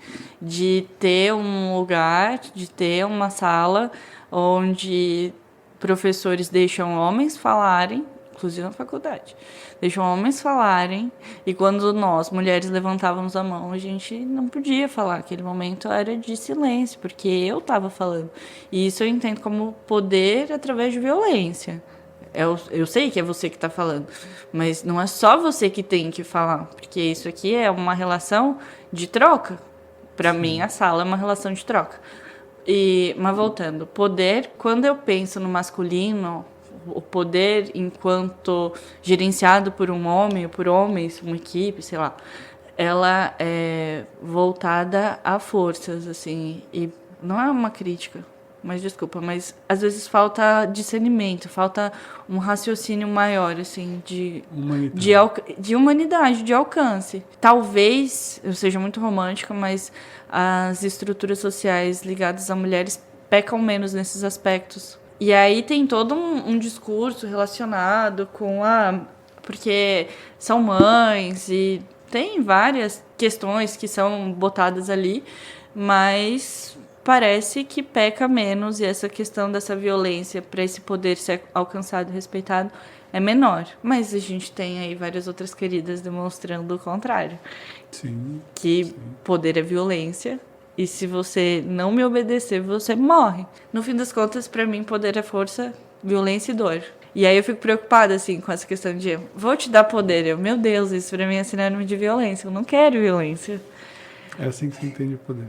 de ter um lugar, de ter uma sala onde professores deixam homens falarem, inclusive na faculdade, deixam homens falarem, e quando nós, mulheres, levantávamos a mão, a gente não podia falar. Aquele momento era de silêncio, porque eu estava falando. E isso eu entendo como poder através de violência. Eu sei que é você que está falando, mas não é só você que tem que falar, porque isso aqui é uma relação de troca. Para mim, a sala é uma relação de troca. Mas voltando, poder, quando eu penso no masculino, o poder enquanto gerenciado por um homem, ou por homens, uma equipe, sei lá, ela é voltada a forças, assim, e não é uma crítica, mas desculpa, mas às vezes falta discernimento, falta um raciocínio maior, assim, de humanidade, de alcance. Talvez eu seja muito romântica, mas as estruturas sociais ligadas a mulheres pecam menos nesses aspectos. E aí tem todo um discurso relacionado com porque são mães e tem várias questões que são botadas ali, mas parece que peca menos, e essa questão dessa violência para esse poder ser alcançado e respeitado é menor. Mas a gente tem aí várias outras queridas demonstrando o contrário. Sim. Que poder é violência, e se você não me obedecer, você morre. No fim das contas, para mim, poder é força, violência e dor. E aí eu fico preocupada, assim, com essa questão de vou te dar poder. Meu Deus, isso para mim é sinônimo de violência. Eu não quero violência. É assim que você entende o poder.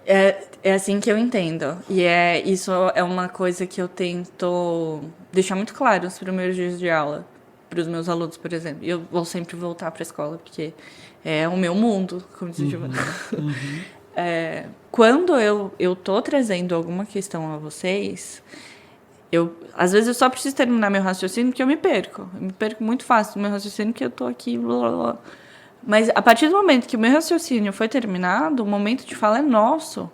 É assim que eu entendo. E isso é uma coisa que eu tento deixar muito claro nos primeiros dias de aula, para os meus alunos, por exemplo. E eu vou sempre voltar para a escola, porque é o meu mundo, como diz o Giovanna. Quando eu tô trazendo alguma questão a vocês, às vezes eu só preciso terminar meu raciocínio, porque eu me perco. Eu me perco muito fácil no meu raciocínio, porque eu tô aqui, blá, blá, blá. Mas a partir do momento que o meu raciocínio foi terminado, o momento de fala é nosso.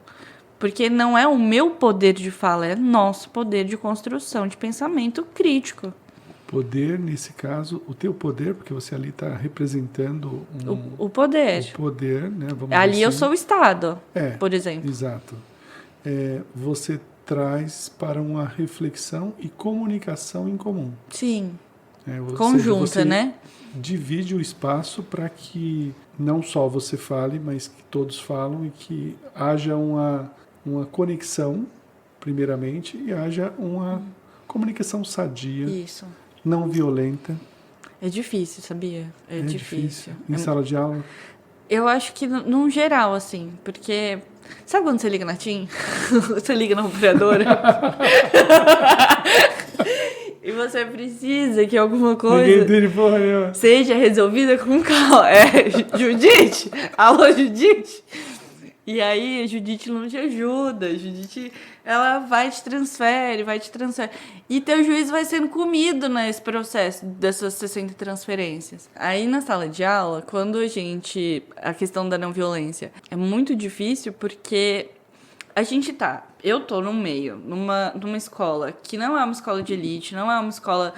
Porque não é o meu poder de fala, é nosso poder de construção, de pensamento crítico. Poder, nesse caso, o teu poder, porque você ali está representando o poder. O poder, né? Vamos ali dizer eu assim. sou o Estado, por exemplo. Exato. Você traz para uma reflexão e comunicação em comum. Sim. Conjunta, você né? Divide o espaço para que não só você fale, mas que todos falam, e que haja uma conexão, primeiramente, e haja uma comunicação sadia. Isso. Não violenta. É difícil, sabia? É difícil. Em sala de aula? Eu acho que, num geral, assim, porque... Sabe quando você liga na TIM? Você liga na operadora? E você precisa que alguma coisa seja resolvida com calma. Judite? Alô, Judite? E aí a Judite não te ajuda. A Judite, ela vai te transfere. E teu juiz vai sendo comido nesse processo dessas 60 transferências. Aí na sala de aula, quando a questão da não violência é muito difícil, porque eu tô no meio, numa escola que não é uma escola de elite, não é uma escola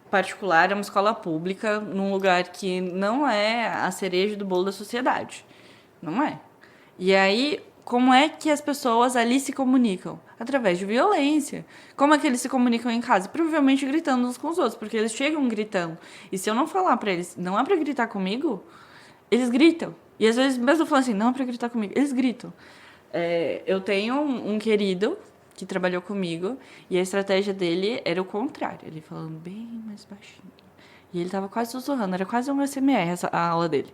particular, é uma escola pública, num lugar que não é a cereja do bolo da sociedade. Não é. E aí, como é que as pessoas ali se comunicam? Através de violência. Como é que eles se comunicam em casa? Provavelmente gritando uns com os outros, porque eles chegam gritando. E se eu não falar pra eles, não é pra gritar comigo, eles gritam. E às vezes, mesmo falando assim, não é pra gritar comigo, eles gritam. Eu tenho um querido que trabalhou comigo, e a estratégia dele era o contrário. Ele falando bem mais baixinho. E ele tava quase sussurrando, era quase um SMR a aula dele.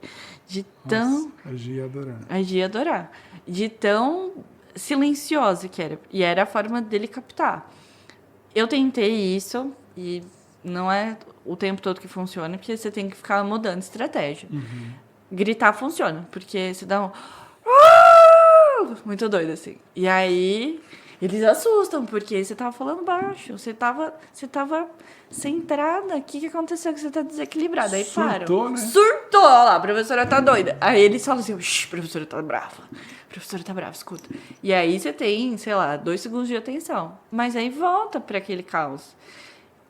De tão... Nossa, a Gia ia adorar. De tão silenciosa que era. E era a forma dele captar. Eu tentei isso, e não é o tempo todo que funciona, porque você tem que ficar mudando estratégia. Gritar funciona, porque você dá um... muito doido, assim. E aí, eles assustam, porque você tava falando baixo, você tava centrada, o que aconteceu que você tá desequilibrada? Aí Surtou, param. né? Surtou, olha lá, a professora tá doida. Aí eles falam assim, professora tá brava. Professora tá brava, escuta. E aí você tem, sei lá, 2 segundos de atenção. Mas aí volta para aquele caos.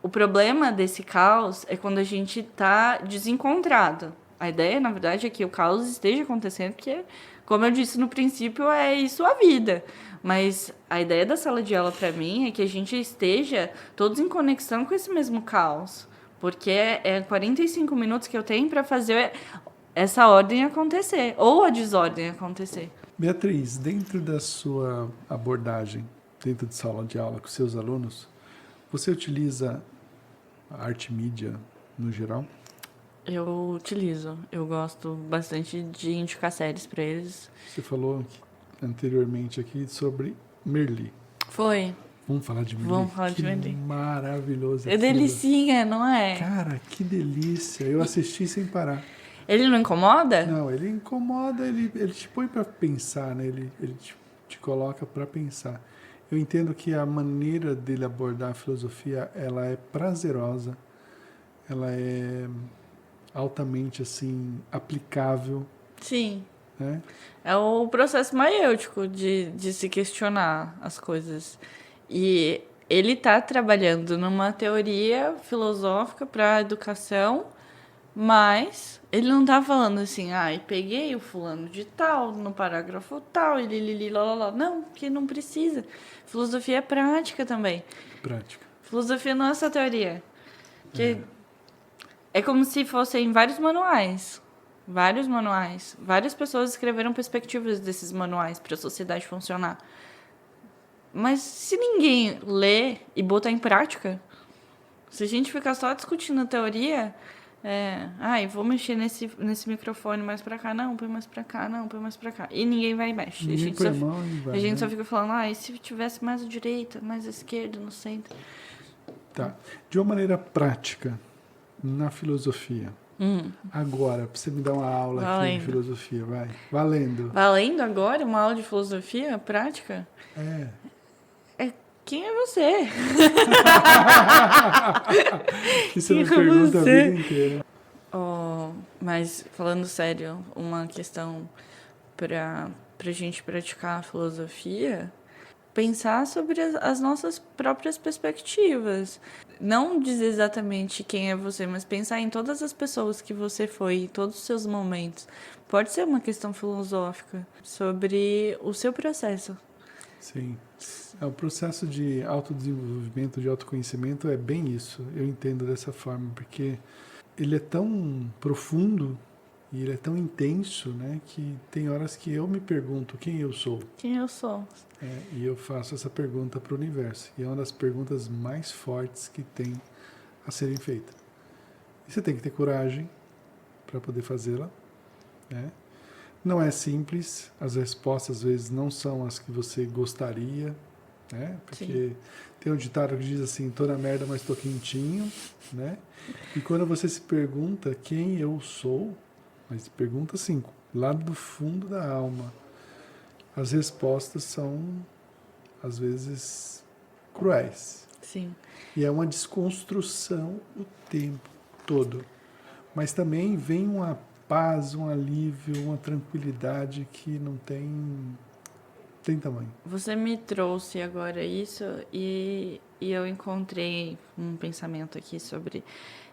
O problema desse caos é quando a gente tá desencontrado. A ideia, na verdade, é que o caos esteja acontecendo, porque, como eu disse no princípio, é isso a vida. Mas a ideia da sala de aula, para mim, é que a gente esteja todos em conexão com esse mesmo caos. Porque é 45 minutos que eu tenho para fazer essa ordem acontecer, ou a desordem acontecer. Beatriz, dentro da sua abordagem, dentro de sala de aula com seus alunos, você utiliza a arte mídia no geral? Eu utilizo. Eu gosto bastante de indicar séries para eles. Você falou anteriormente aqui sobre Merli. Foi. Vamos falar de Merli? Vamos falar de Merli. Maravilhoso. É delicinha, não é? Cara, que delícia. Eu assisti sem parar. Ele não incomoda? Não, ele incomoda, ele te põe para pensar, né? Ele te coloca para pensar. Eu entendo que a maneira dele abordar a filosofia, ela é prazerosa, ela é altamente, assim, aplicável. Sim. Né? É o processo maiêutico de se questionar as coisas. E ele está trabalhando numa teoria filosófica para a educação, mas ele não tá falando assim, peguei o fulano de tal, no parágrafo tal, e lilili, lalala. Não, porque não precisa. Filosofia é prática também. Prática. Filosofia não é só teoria. Que é como se fossem vários manuais. Vários manuais. Várias pessoas escreveram perspectivas desses manuais para a sociedade funcionar. Mas se ninguém ler e botar em prática, se a gente ficar só discutindo a teoria, vou mexer nesse microfone mais pra cá, não, põe mais pra cá, não, põe mais pra cá. E ninguém vai e mexe. A gente só fica falando, e se tivesse mais à direita, mais à esquerda, no centro. Tá. De uma maneira prática, na filosofia. Agora, pra você me dar uma aula aqui de filosofia, vai. Valendo. Valendo agora uma aula de filosofia prática? Quem é você? Isso me pergunta a vida inteira. Mas, falando sério, uma questão pra gente praticar a filosofia, pensar sobre as nossas próprias perspectivas. Não dizer exatamente quem é você, mas pensar em todas as pessoas que você foi, em todos os seus momentos. Pode ser uma questão filosófica sobre o seu processo. Sim. O processo de autodesenvolvimento, de autoconhecimento é bem isso. Eu entendo dessa forma, porque ele é tão profundo e ele é tão intenso, né, que tem horas que eu me pergunto quem eu sou. Quem eu sou. E eu faço essa pergunta para o universo. E é uma das perguntas mais fortes que tem a serem feitas. E você tem que ter coragem para poder fazê-la, né? Não é simples, as respostas às vezes não são as que você gostaria, né? Porque Sim. Tem um ditado que diz assim, tô na merda, mas tô quentinho, né? E quando você se pergunta quem eu sou, mas pergunta assim, lá do fundo da alma, as respostas são, às vezes, cruéis. Sim. E é uma desconstrução o tempo todo. Mas também vem uma paz, um alívio, uma tranquilidade que não tem tamanho. Você me trouxe agora isso e eu encontrei um pensamento aqui sobre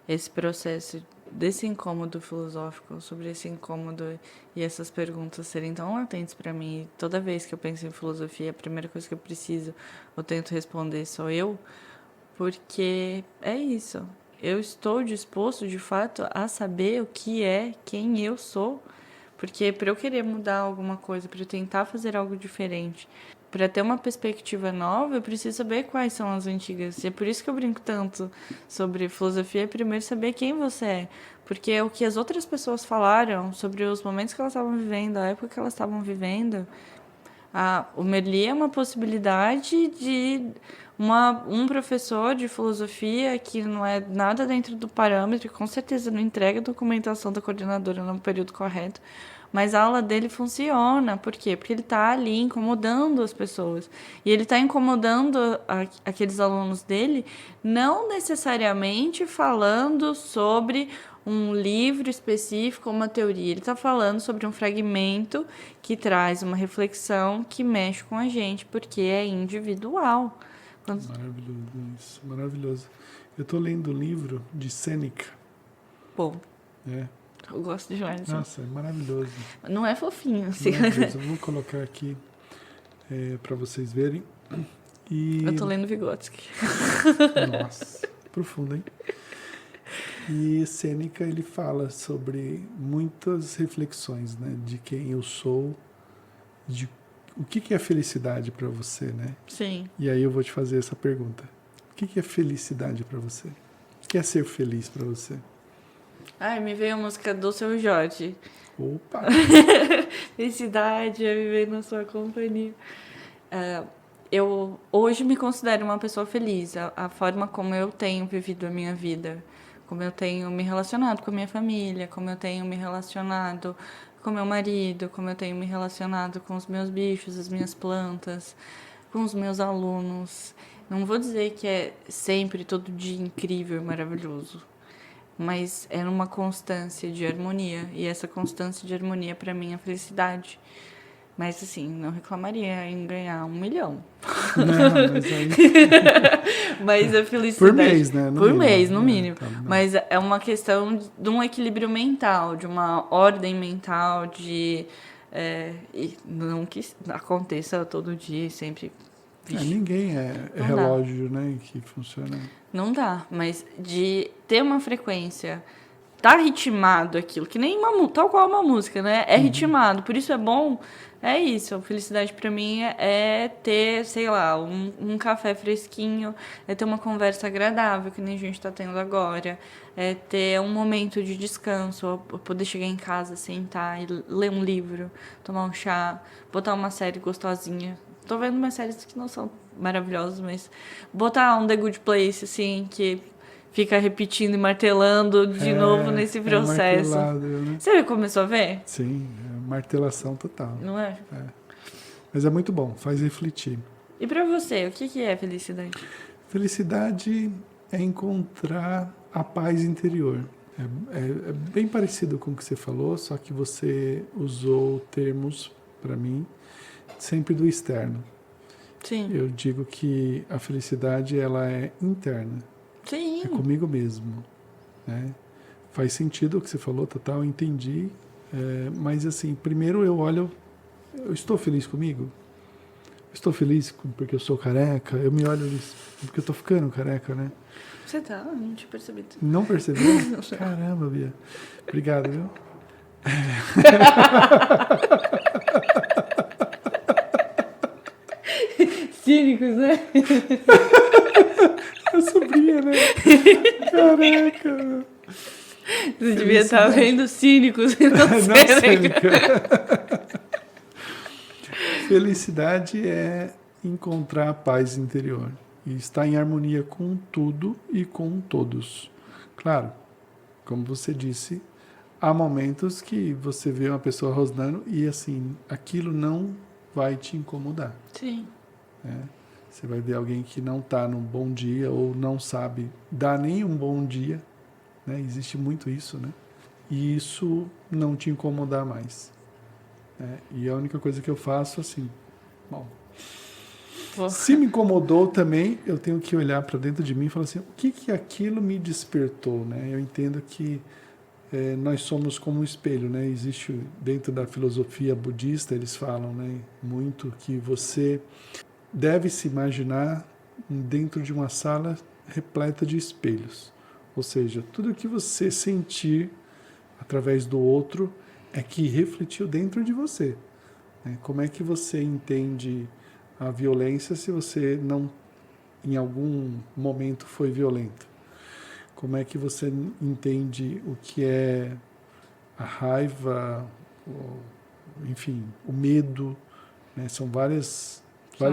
esse processo desse incômodo filosófico, sobre esse incômodo e essas perguntas serem tão latentes para mim. Toda vez que eu penso em filosofia, a primeira coisa que eu preciso, eu tento responder sou eu, porque é isso. Eu estou disposto, de fato, a saber o que é, quem eu sou, porque para eu querer mudar alguma coisa, para eu tentar fazer algo diferente, para ter uma perspectiva nova, eu preciso saber quais são as antigas. E é por isso que eu brinco tanto sobre filosofia, é primeiro saber quem você é. Porque é o que as outras pessoas falaram sobre os momentos que elas estavam vivendo, a época que elas estavam vivendo. O Merli é uma possibilidade de um professor de filosofia que não é nada dentro do parâmetro, com certeza não entrega a documentação da coordenadora no período correto, mas a aula dele funciona. Por quê? Porque ele está ali incomodando as pessoas. E ele está incomodando aqueles alunos dele, não necessariamente falando sobre um livro específico, uma teoria. Ele está falando sobre um fragmento que traz uma reflexão que mexe com a gente, porque é individual. Maravilhoso isso, maravilhoso. Eu estou lendo um livro de Sêneca. Bom, É. eu gosto demais. Nossa, é maravilhoso. Não é fofinho, assim. Maravilhoso. Eu vou colocar aqui para vocês verem. E... Eu tô lendo Vygotsky. Nossa, profundo, hein? E Sêneca, ele fala sobre muitas reflexões, né? De quem eu sou, de o que é felicidade para você, né? Sim. E aí eu vou te fazer essa pergunta. O que é felicidade para você? O que é ser feliz para você? Ai, me veio a música do Seu Jorge. Opa! Felicidade é viver na sua companhia. Eu hoje me considero uma pessoa feliz. A forma como eu tenho vivido a minha vida, como eu tenho me relacionado com a minha família, como eu tenho me relacionado com meu marido, como eu tenho me relacionado com os meus bichos, as minhas plantas, com os meus alunos. Não vou dizer que é sempre, todo dia incrível e maravilhoso, mas é uma constância de harmonia, e essa constância de harmonia para mim é felicidade. Mas assim, não reclamaria em ganhar 1 milhão. Não, mas aí... Mas a felicidade... Por mês, né? Por mês, no mínimo. Tá, mas é uma questão de um equilíbrio mental, de uma ordem mental, de... e não que aconteça todo dia e sempre... ninguém é relógio, né, que funciona. Não dá, mas de ter uma frequência, tá ritmado aquilo, que nem tal qual uma música, né? É ritmado, por isso é bom, é isso. A felicidade pra mim é ter, sei lá, um café fresquinho, é ter uma conversa agradável, que nem a gente tá tendo agora, é ter um momento de descanso, poder chegar em casa, sentar e ler um livro, tomar um chá, botar uma série gostosinha. Tô vendo umas séries que não são maravilhosas, mas botar um The Good Place, assim, que fica repetindo e martelando de novo nesse processo. Né? Você começou a ver? Sim, é martelação total. Não é? Mas é muito bom, faz refletir. E pra você, o que é felicidade? Felicidade é encontrar a paz interior. É bem parecido com o que você falou, só que você usou termos, para mim, sempre do externo. Sim. Eu digo que a felicidade ela é interna. Sim. É comigo mesmo, né? Faz sentido o que você falou, total, eu entendi. Mas assim, primeiro eu olho, eu estou feliz comigo? Estou feliz porque eu sou careca? Eu me olho porque eu estou ficando careca, né? Você tá? Não tinha percebido. Não percebeu? Não. Caramba, Bia. Obrigado, viu? Cínicos, né? A sobrinha, né? Caraca. Você devia estar vendo Cínicos e não Sêneca. Felicidade é encontrar a paz interior e estar em harmonia com tudo e com todos. Claro, como você disse, há momentos que você vê uma pessoa rosnando e assim, aquilo não vai te incomodar. Sim. Você vai ver alguém que não está num bom dia ou não sabe dar nem um bom dia, né? Existe muito isso, né? E isso não te incomodar mais. E a única coisa que eu faço, assim, bom, se me incomodou também, eu tenho que olhar para dentro de mim e falar assim, o que aquilo me despertou, né? Eu entendo que nós somos como um espelho, né? Existe dentro da filosofia budista, eles falam, né, muito que você deve se imaginar dentro de uma sala repleta de espelhos. Ou seja, tudo que você sentir através do outro é que refletiu dentro de você. Como é que você entende a violência se você não, em algum momento, foi violento? Como é que você entende o que é a raiva, enfim, o medo, né? São vários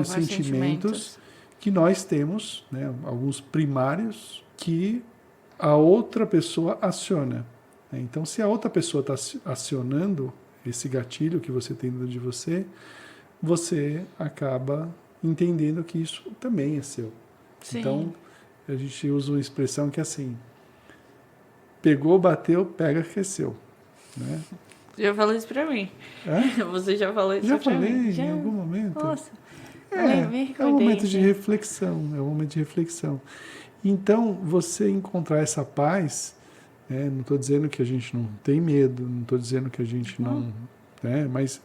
sentimentos que nós temos, né? Alguns primários, que a outra pessoa aciona. Então, se a outra pessoa está acionando esse gatilho que você tem dentro de você, você acaba entendendo que isso também é seu. Sim. Então, a gente usa uma expressão que é assim, pegou, bateu, pega, que é seu. Né? Já falou isso pra mim. É? Você já falou isso Já pra falei mim? em algum momento. Nossa. É um momento de reflexão, Então, você encontrar essa paz, né, não estou dizendo que a gente não tem medo, não estou dizendo que a gente não... Né, mas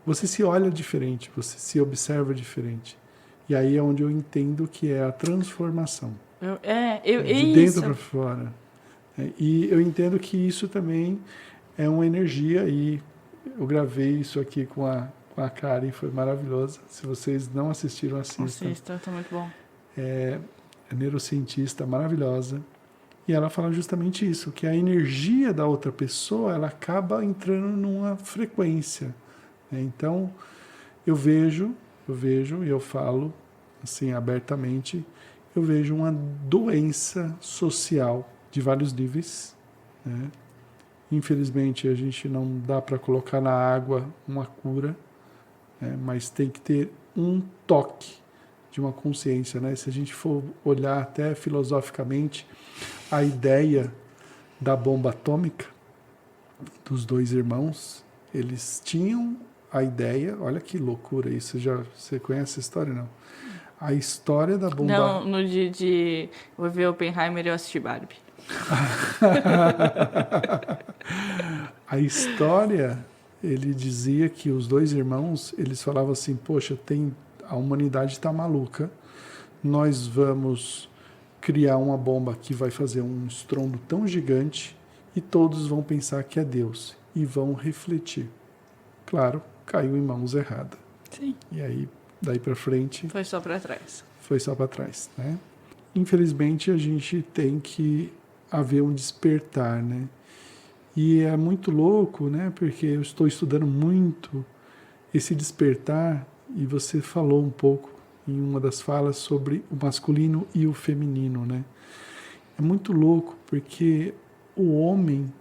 você se olha diferente, você se observa diferente. E aí é onde eu entendo que é a transformação. De dentro para fora. E eu entendo que isso também é uma energia, e eu gravei isso aqui com a Karen, foi maravilhosa. Se vocês não assistiram, assistam. Tá muito bom. É neurocientista maravilhosa. E ela fala justamente isso, que a energia da outra pessoa, ela acaba entrando numa frequência. Então, eu vejo e eu falo assim abertamente, eu vejo uma doença social de vários níveis. Né? Infelizmente, a gente não dá para colocar na água uma cura, né? Mas tem que ter um toque de uma consciência. Né? Se a gente for olhar até filosoficamente a ideia da bomba atômica, dos dois irmãos, eles tinham a ideia, olha que loucura isso, você conhece a história, não? A história da bomba... Não, no dia de eu ver Oppenheimer eu assisti Barbie. A história, ele dizia que os dois irmãos, eles falavam assim, poxa, a humanidade está maluca, nós vamos criar uma bomba que vai fazer um estrondo tão gigante e todos vão pensar que é Deus e vão refletir. Claro, caiu em mãos erradas. Sim. E aí, daí para frente... Foi só para trás. Foi só para trás, né? Infelizmente, a gente tem que haver um despertar, né? E é muito louco, né? Porque eu estou estudando muito esse despertar, e você falou um pouco em uma das falas sobre o masculino e o feminino, né? É muito louco, porque o homem,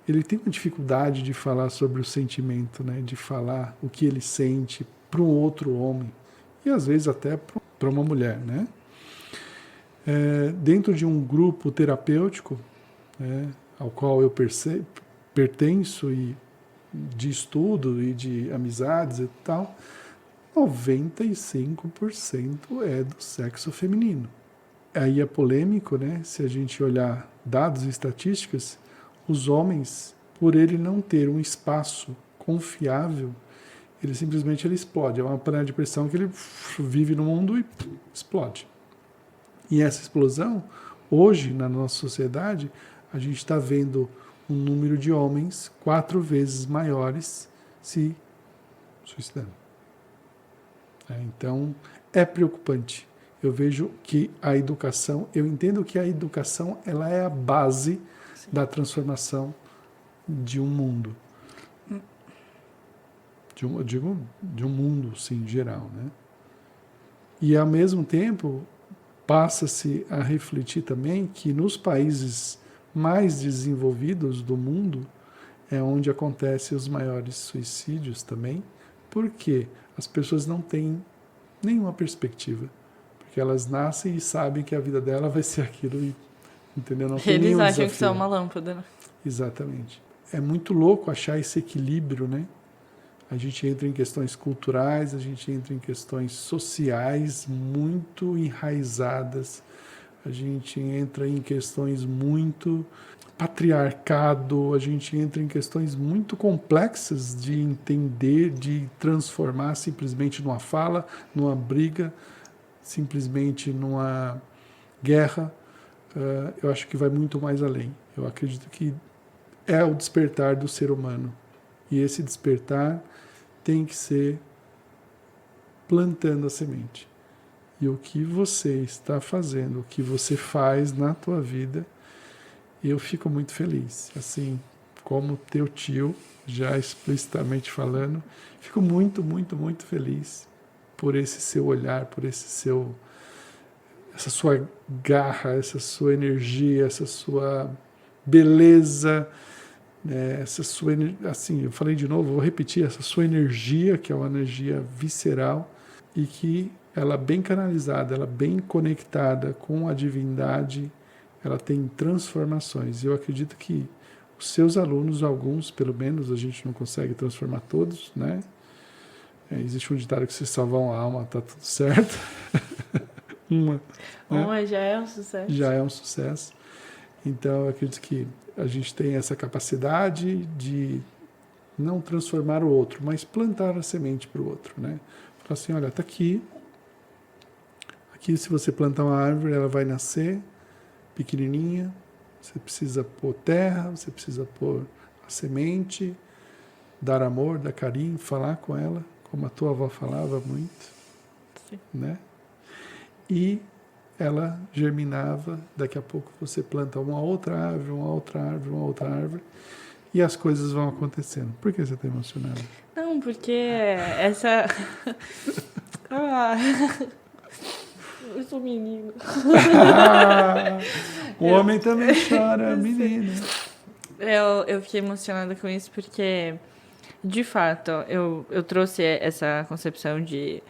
ele tem uma dificuldade de falar sobre o sentimento, né? De falar o que ele sente para um outro homem, e às vezes até para uma mulher, né? Dentro de um grupo terapêutico, né, ao qual eu pertenço, e de estudo e de amizades e tal, 95% é do sexo feminino. Aí é polêmico, né? Se a gente olhar dados e estatísticas, os homens, por ele não ter um espaço confiável, ele simplesmente explode. É uma panela de pressão que ele vive no mundo e explode. E essa explosão, hoje, na nossa sociedade, a gente está vendo um número de homens 4 vezes maiores se suicidando. Então, é preocupante. Eu vejo que a educação, eu entendo que a educação ela é a base Sim. da transformação de um mundo. Eu digo de um mundo, sim, geral, né? E, ao mesmo tempo, passa-se a refletir também que nos países mais desenvolvidos do mundo é onde acontecem os maiores suicídios também, porque as pessoas não têm nenhuma perspectiva, porque elas nascem e sabem que a vida dela vai ser aquilo, entendeu? Não tem Eles nenhum acham desafio. que são uma lâmpada, né? Exatamente. É muito louco achar esse equilíbrio, né? A gente entra em questões culturais, a gente entra em questões sociais muito enraizadas, a gente entra em questões muito patriarcado, a gente entra em questões muito complexas de entender, de transformar simplesmente numa fala, numa briga, simplesmente numa guerra. Eu acho que vai muito mais além. Eu acredito que é o despertar do ser humano. E esse despertar tem que ser plantando a semente. E o que você está fazendo, o que você faz na tua vida, eu fico muito feliz. Assim, como teu tio, já explicitamente falando, fico muito, muito, muito feliz por esse seu olhar, por essa sua garra, essa sua energia, essa sua beleza essa sua, assim, eu falei de novo, vou repetir, essa sua energia, que é uma energia visceral e que ela bem canalizada, ela bem conectada com a divindade, ela tem transformações. Eu acredito que os seus alunos, alguns, pelo menos, a gente não consegue transformar todos, né? Existe um ditado que se salvar uma alma, tá tudo certo. Uma já é um sucesso. Já é um sucesso. Então, eu acredito que a gente tem essa capacidade de não transformar o outro, mas plantar a semente para o outro, né? Falar assim, olha, tá aqui. Aqui, se você plantar uma árvore, ela vai nascer pequenininha. Você precisa pôr terra, você precisa pôr a semente, dar amor, dar carinho, falar com ela, como a tua avó falava muito. Sim. Né? E ela germinava, daqui a pouco você planta uma outra árvore, uma outra árvore, uma outra árvore, e as coisas vão acontecendo. Por que você está emocionada? Não, porque essa... Eu sou menino. O homem também chora, menina. Eu fiquei emocionada com isso porque, de fato, eu trouxe essa concepção de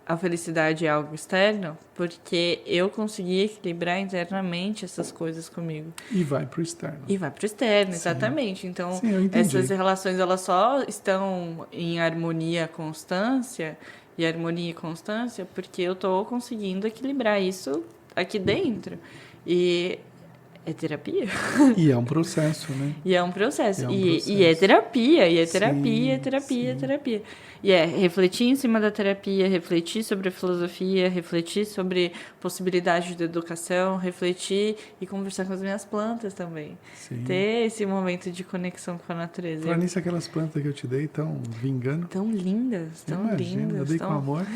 a felicidade é algo externo porque eu consegui equilibrar internamente essas coisas comigo. E vai para o externo. E vai para o externo, exatamente. Então, Sim, essas relações elas só estão em harmonia, constância porque eu estou conseguindo equilibrar isso aqui dentro. E é terapia. E é um processo, né? E é um processo. processo. E é terapia, e é terapia, Sim, é terapia, é sim. terapia. E é refletir em cima da terapia, refletir sobre a filosofia, refletir sobre possibilidades de educação, refletir e conversar com as minhas plantas também. Sim. Ter esse momento de conexão com a natureza. Falar nisso, aquelas plantas que eu te dei estão vingando. Tão lindas, tão Imagina, lindas. eu dei com amor.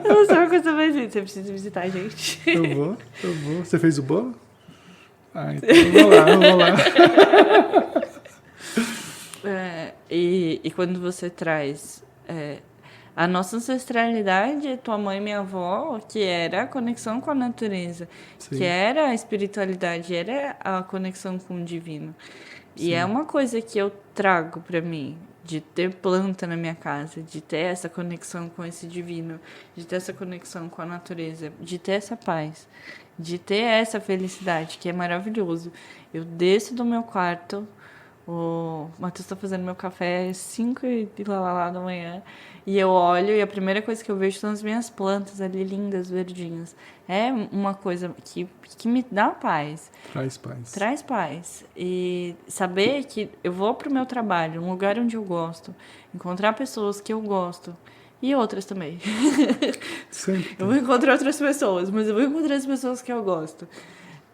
Eu não sei uma coisa mais linda. Você precisa visitar a gente. Eu vou. Você fez o bolo? Ah, então eu vou lá. E quando você traz a nossa ancestralidade, tua mãe e minha avó, que era a conexão com a natureza, Sim. que era a espiritualidade, era a conexão com o divino. Sim. E é uma coisa que eu trago para mim, de ter planta na minha casa, de ter essa conexão com esse divino, de ter essa conexão com a natureza, de ter essa paz, de ter essa felicidade, que é maravilhoso. Eu desço do meu quarto, o Matheus está fazendo meu café às 5 da manhã, e eu olho e a primeira coisa que eu vejo são as minhas plantas ali, lindas, verdinhas. É uma coisa que me dá paz. Traz paz. Traz paz. E saber que eu vou para o meu trabalho, um lugar onde eu gosto, encontrar pessoas que eu gosto, e outras também. Sempre. Eu vou encontrar outras pessoas, mas eu vou encontrar as pessoas que eu gosto.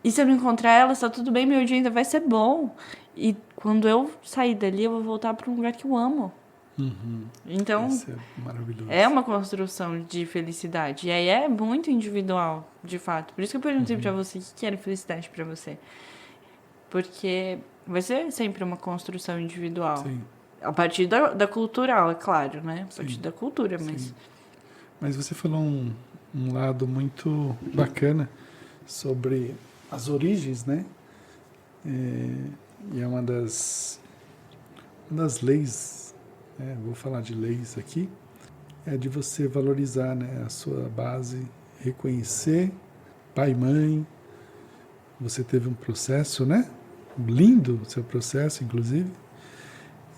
E se eu não encontrar elas, tá tudo bem, meu dia ainda vai ser bom. E quando eu sair dali, eu vou voltar para um lugar que eu amo. Uhum. Então, isso é maravilhoso. É uma construção de felicidade. E aí é muito individual, de fato. Por isso que eu perguntei para você o que era felicidade para você. Porque vai ser sempre uma construção individual. Sim. A partir da cultural, é claro, né? A partir da cultura, mas... Sim. Mas você falou um lado muito bacana sobre as origens, né? E é uma das leis, né? Vou falar de leis aqui, é de você valorizar, né, a sua base, reconhecer pai e mãe. Você teve um processo, né? Lindo o seu processo, inclusive.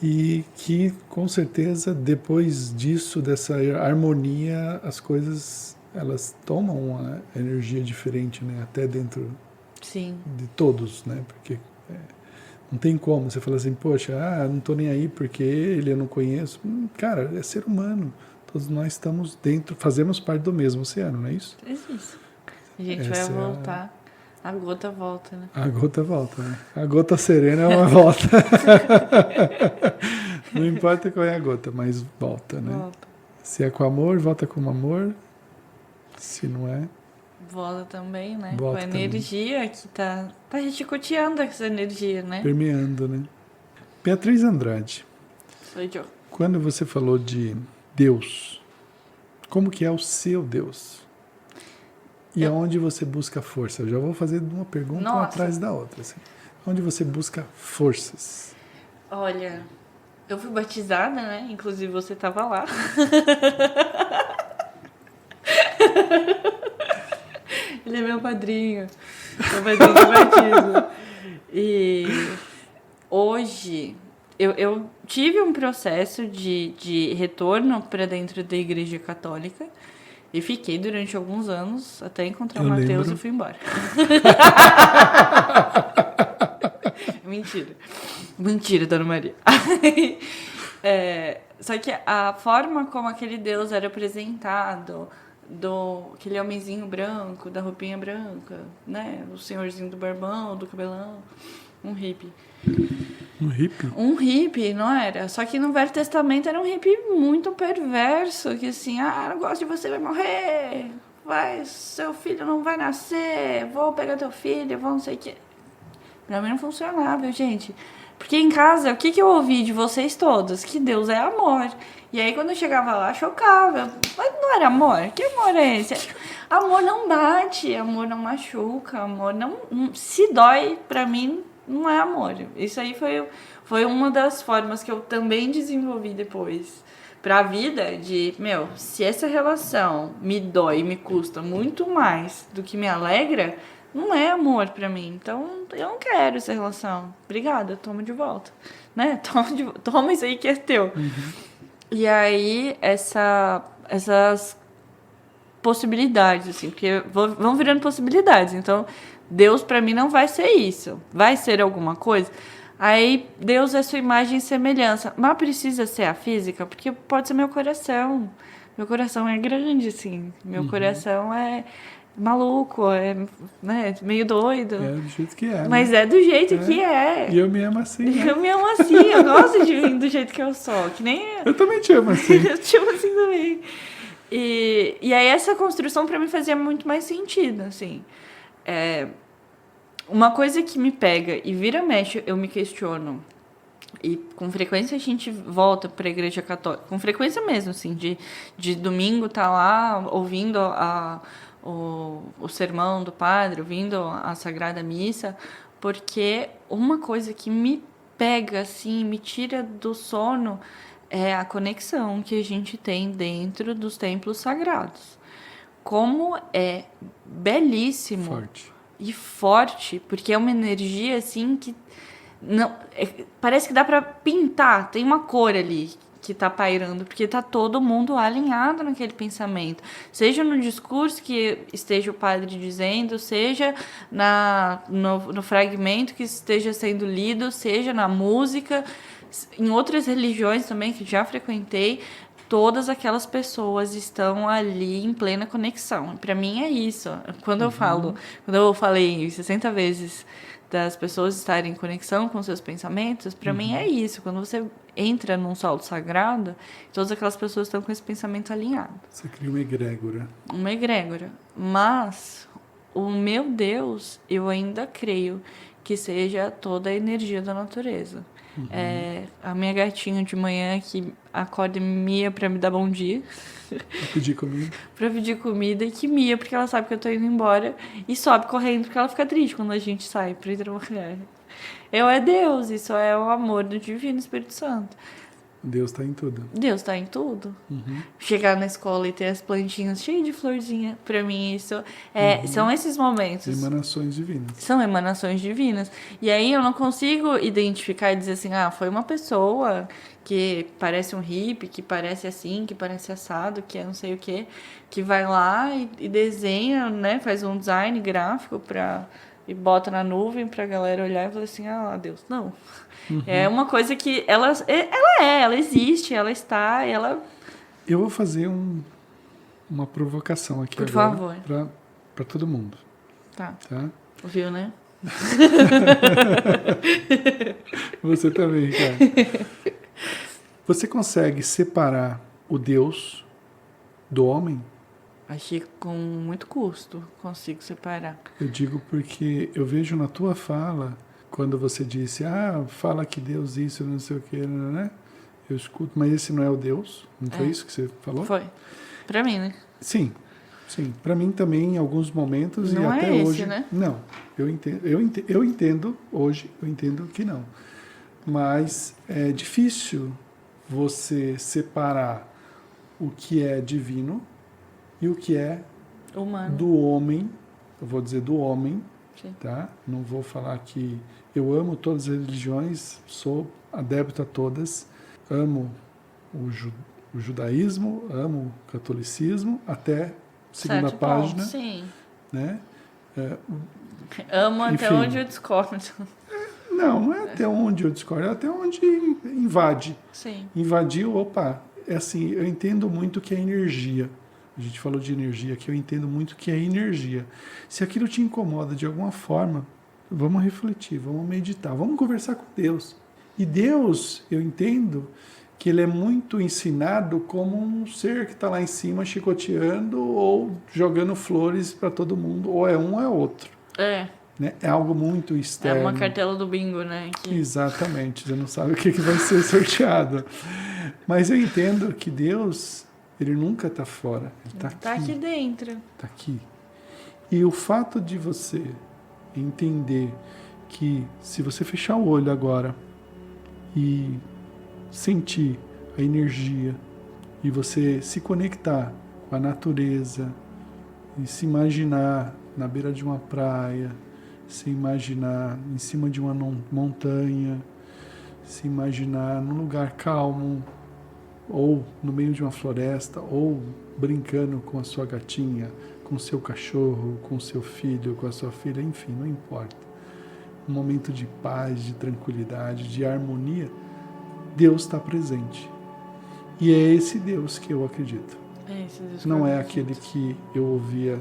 E que, com certeza, depois disso, dessa harmonia, as coisas, elas tomam uma energia diferente, né? Até dentro Sim. de todos, né? Porque não tem como você falar assim, poxa, não estou nem aí porque ele eu não conheço. Cara, é ser humano. Todos nós estamos dentro, fazemos parte do mesmo oceano, não é isso? É isso. A gente vai voltar. A gota volta, né? A gota volta, né? A gota serena é uma volta. Não importa qual é a gota, mas volta, né? Volta. Se é com amor, volta com amor. Se não é... Volta também, né? Volta com a energia também. Que tá chicoteando essa energia, né? Permeando, né? Beatriz Andrade. Sou eu. Quando você falou de Deus, como que é o seu Deus? E aonde você busca força? Eu já vou fazer uma pergunta atrás da outra. Assim. onde você busca forças? Olha, eu fui batizada, né? Inclusive você tava lá. Ele é meu padrinho de batismo. E hoje eu tive um processo de retorno para dentro da Igreja Católica e fiquei durante alguns anos até encontrar o Mateus e fui embora. Mentira, Dona Maria. Só que a forma como aquele Deus era apresentado, aquele homenzinho branco, da roupinha branca, né? O senhorzinho do barbão, do cabelão, um hippie. Um hippie? Um hippie, não era? Só que no Velho Testamento era um hippie muito perverso, que assim, não gosto de você, vai morrer, seu filho não vai nascer, vou pegar teu filho, vou não sei o que. Pra mim não funcionava, gente. Porque em casa, o que eu ouvi de vocês todos? Que Deus é amor. E aí quando eu chegava lá, chocava. Mas não era amor? Que amor é esse? Amor não bate, amor não machuca, amor não... Se dói, pra mim, não é amor. Isso aí foi uma das formas que eu também desenvolvi depois. Pra vida de, se essa relação me dói, me custa muito mais do que me alegra... Não é amor pra mim, então eu não quero essa relação. Obrigada, toma de volta. Né? Toma isso aí que é teu. Uhum. E aí, essas possibilidades, assim, porque vão virando possibilidades. Então, Deus pra mim não vai ser isso. Vai ser alguma coisa. Aí, Deus é sua imagem e semelhança. Mas precisa ser a física, porque pode ser meu coração. Meu coração é grande, assim. Meu coração é... maluco, né, meio doido. É do jeito que é. Mas né? é do jeito que é. E eu me amo assim. Né? Eu me amo assim, eu gosto de vir do jeito que eu sou. Que nem... Eu também te amo assim. Eu te amo assim também. E aí essa construção pra mim fazia muito mais sentido, assim. Uma coisa que me pega e vira mexe, eu me questiono. E com frequência a gente volta para a Igreja Católica. Com frequência mesmo, assim, de domingo tá lá ouvindo o sermão do padre, ouvindo a Sagrada Missa, porque uma coisa que me pega, assim, me tira do sono é a conexão que a gente tem dentro dos templos sagrados. Como é belíssimo e forte, porque é uma energia, assim, que não, parece que dá para pintar, tem uma cor ali que tá pairando, porque tá todo mundo alinhado naquele pensamento. Seja no discurso que esteja o padre dizendo, seja no fragmento que esteja sendo lido, seja na música, em outras religiões também que já frequentei, todas aquelas pessoas estão ali em plena conexão. Para mim é isso. Quando eu falei 60 vezes das pessoas estarem em conexão com seus pensamentos, para mim é isso. Quando você entra num solo sagrado, todas aquelas pessoas estão com esse pensamento alinhado. Você cria uma egrégora. Uma egrégora. Mas o meu Deus, eu ainda creio que seja toda a energia da natureza. A minha gatinha de manhã que acorda e mia para me dar bom dia. Pra pedir comida. Pra pedir comida e que mia porque ela sabe que eu tô indo embora e sobe correndo porque ela fica triste quando a gente sai pra ir trabalhar. Eu é Deus, isso é o amor do Divino Espírito Santo. Deus tá em tudo. Deus tá em tudo. Chegar na escola e ter as plantinhas cheias de florzinha, pra mim isso são esses momentos. Emanações divinas. São emanações divinas. E aí eu não consigo identificar e dizer assim, foi uma pessoa que parece um hippie, que parece assim, que parece assado, que é não sei o quê, que vai lá e desenha, né, faz um design gráfico e bota na nuvem pra galera olhar e falar assim, Deus, não. É uma coisa que ela existe, ela está, ela... Eu vou fazer uma provocação aqui Por agora. favor. Pra todo mundo. Tá. Ouviu, né? Você também, cara. Você consegue separar o Deus do homem? Acho que com muito custo consigo separar. Eu digo porque eu vejo na tua fala, quando você disse, fala que Deus isso, não sei o que, né? Eu escuto, mas esse não é o Deus? Não foi isso que você falou? Foi. Pra mim, né? Sim. Sim. Para mim também, em alguns momentos, Não e é até esse, hoje... né? Não. Eu entendo hoje, eu entendo que não. Mas é difícil você separar o que é divino e o que é Humano. do homem, eu vou dizer do homem, Sim. tá? Não vou falar que eu amo todas as religiões, sou adepto a todas, amo o judaísmo, amo o catolicismo, até segunda Certo página, ponto, sim. né? Amo até Enfim. onde eu discordo. Não é até onde eu discordo, é até onde invade. Sim. Invadiu, opa, é assim, eu entendo muito que é energia. A gente falou de energia aqui, eu entendo muito que é energia. Se aquilo te incomoda de alguma forma, vamos refletir, vamos meditar, vamos conversar com Deus. E Deus, eu entendo que ele é muito ensinado como um ser que está lá em cima chicoteando ou jogando flores para todo mundo, ou é um ou é outro. É. Né? É algo muito É externo. uma cartela do bingo, né? Exatamente, você não sabe o que vai ser sorteado. Mas eu entendo que Deus, ele nunca está fora, ele está aqui. Tá aqui dentro. Está aqui. E o fato de você entender que se você fechar o olho agora e sentir a energia e você se conectar com a natureza e se imaginar na beira de uma praia, se imaginar em cima de uma montanha, se imaginar num lugar calmo, ou no meio de uma floresta, ou brincando com a sua gatinha, com o seu cachorro, com o seu filho, com a sua filha, enfim, não importa. Um momento de paz, de tranquilidade, de harmonia, Deus está presente. E é esse Deus que eu acredito. É esse Deus. Não é aquele que eu ouvia,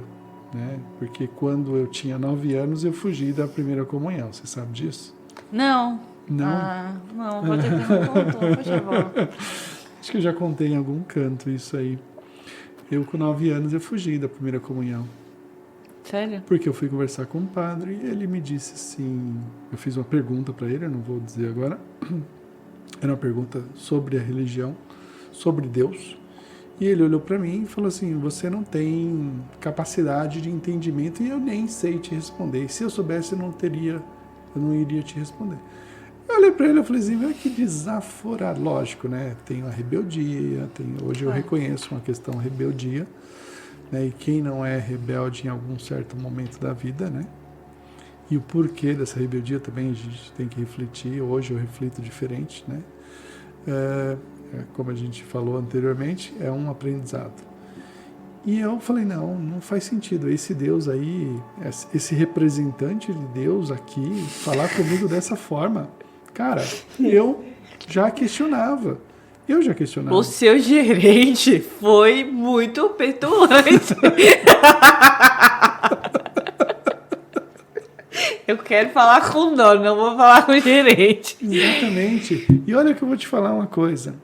né? Porque quando eu tinha 9 anos eu fugi da primeira comunhão, você sabe disso? Não. Não? Ah, não, pode ter que não contou, por favor. Acho que eu já contei em algum canto isso aí. Eu com 9 anos eu fugi da primeira comunhão. Sério? Porque eu fui conversar com um padre e ele me disse assim, eu fiz uma pergunta para ele, eu não vou dizer agora. Era uma pergunta sobre a religião, sobre Deus. E ele olhou para mim e falou assim, você não tem capacidade de entendimento e eu nem sei te responder. E se eu soubesse, eu não iria te responder. Eu olhei para ele e falei assim, olha que desaforado. Lógico, né? Tem a rebeldia, hoje eu reconheço uma questão rebeldia, né? E quem não é rebelde em algum certo momento da vida, né? E o porquê dessa rebeldia também a gente tem que refletir. Hoje eu reflito diferente, né? Como a gente falou anteriormente, é um aprendizado. E eu falei, não faz sentido. Esse Deus aí, esse representante de Deus aqui, falar comigo dessa forma. Cara, eu já questionava. O seu gerente foi muito petulante. Eu quero falar com o dono, não vou falar com o gerente. Exatamente. E olha que eu vou te falar uma coisa.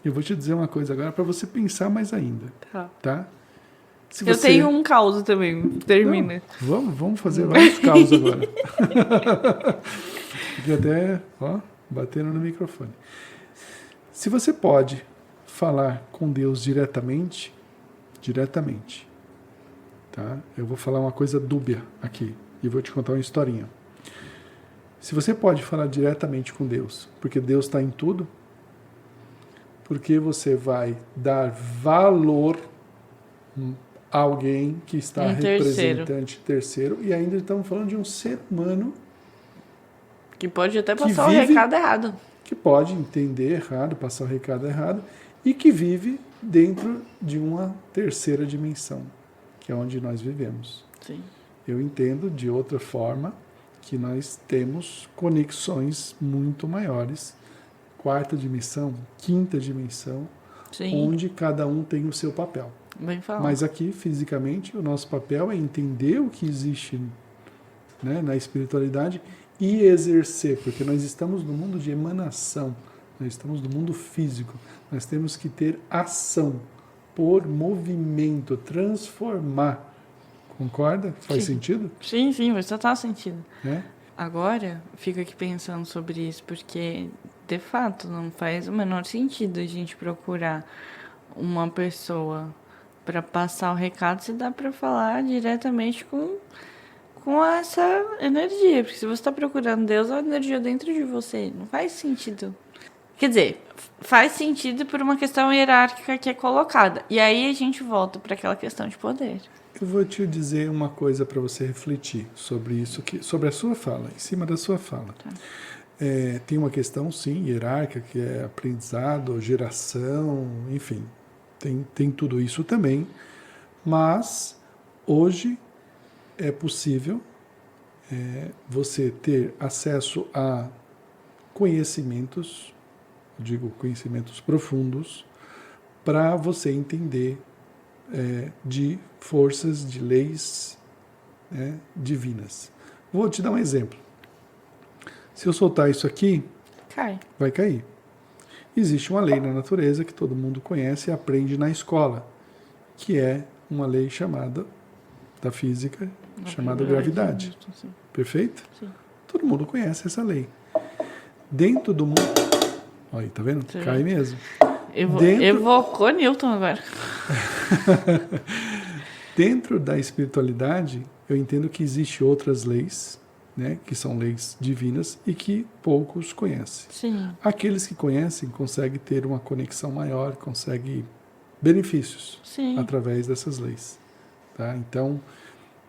Eu vou te dizer uma coisa agora para você pensar mais ainda. Tá? Eu tenho um caos também. Termina. Não, vamos fazer vários caos agora. E até, batendo no microfone. Se você pode falar com Deus diretamente, tá? Eu vou falar uma coisa dúbia aqui e vou te contar uma historinha. Se você pode falar diretamente com Deus, porque Deus está em tudo, porque você vai dar valor a alguém que está representante terceiro, e ainda estamos falando de um ser humano que pode até passar o recado errado. Que pode entender errado, passar o recado errado, e que vive dentro de uma terceira dimensão, que é onde nós vivemos. Sim. Eu entendo de outra forma que nós temos conexões muito maiores, quarta dimensão, quinta dimensão, Sim. onde cada um tem o seu papel. Bem falado. Mas aqui, fisicamente, o nosso papel é entender o que existe, né, na espiritualidade e exercer, porque nós estamos no mundo de emanação, nós estamos no mundo físico, nós temos que ter ação, por movimento, transformar. Concorda? Faz sentido? Sim, faz total sentido. É? Agora, fico aqui pensando sobre isso, porque, de fato, não faz o menor sentido a gente procurar uma pessoa para passar o recado, se dá para falar diretamente com essa energia. Porque se você está procurando Deus, a energia dentro de você. Não faz sentido. Quer dizer, faz sentido por uma questão hierárquica que é colocada. E aí a gente volta para aquela questão de poder. Eu vou te dizer uma coisa para você refletir sobre isso, sobre a sua fala, em cima da sua fala. Tá. Tem uma questão, sim, hierárquica, que é aprendizado, geração, enfim, tem tudo isso também, mas hoje é possível você ter acesso a conhecimentos, digo conhecimentos profundos, para você entender de forças, de leis divinas. Vou te dar um exemplo. Se eu soltar isso aqui, vai cair. Existe uma lei na natureza que todo mundo conhece e aprende na escola, que é uma lei chamada, da física, chamada gravidade. Perfeito? Sim. Todo mundo conhece essa lei. Dentro do mundo... Olha aí, tá vendo? Sim. Cai mesmo. Evocou Newton agora. Dentro da espiritualidade, eu entendo que existem outras leis, né, que são leis divinas e que poucos conhecem. Sim. Aqueles que conhecem conseguem ter uma conexão maior, conseguem benefícios através dessas leis. Tá? Então,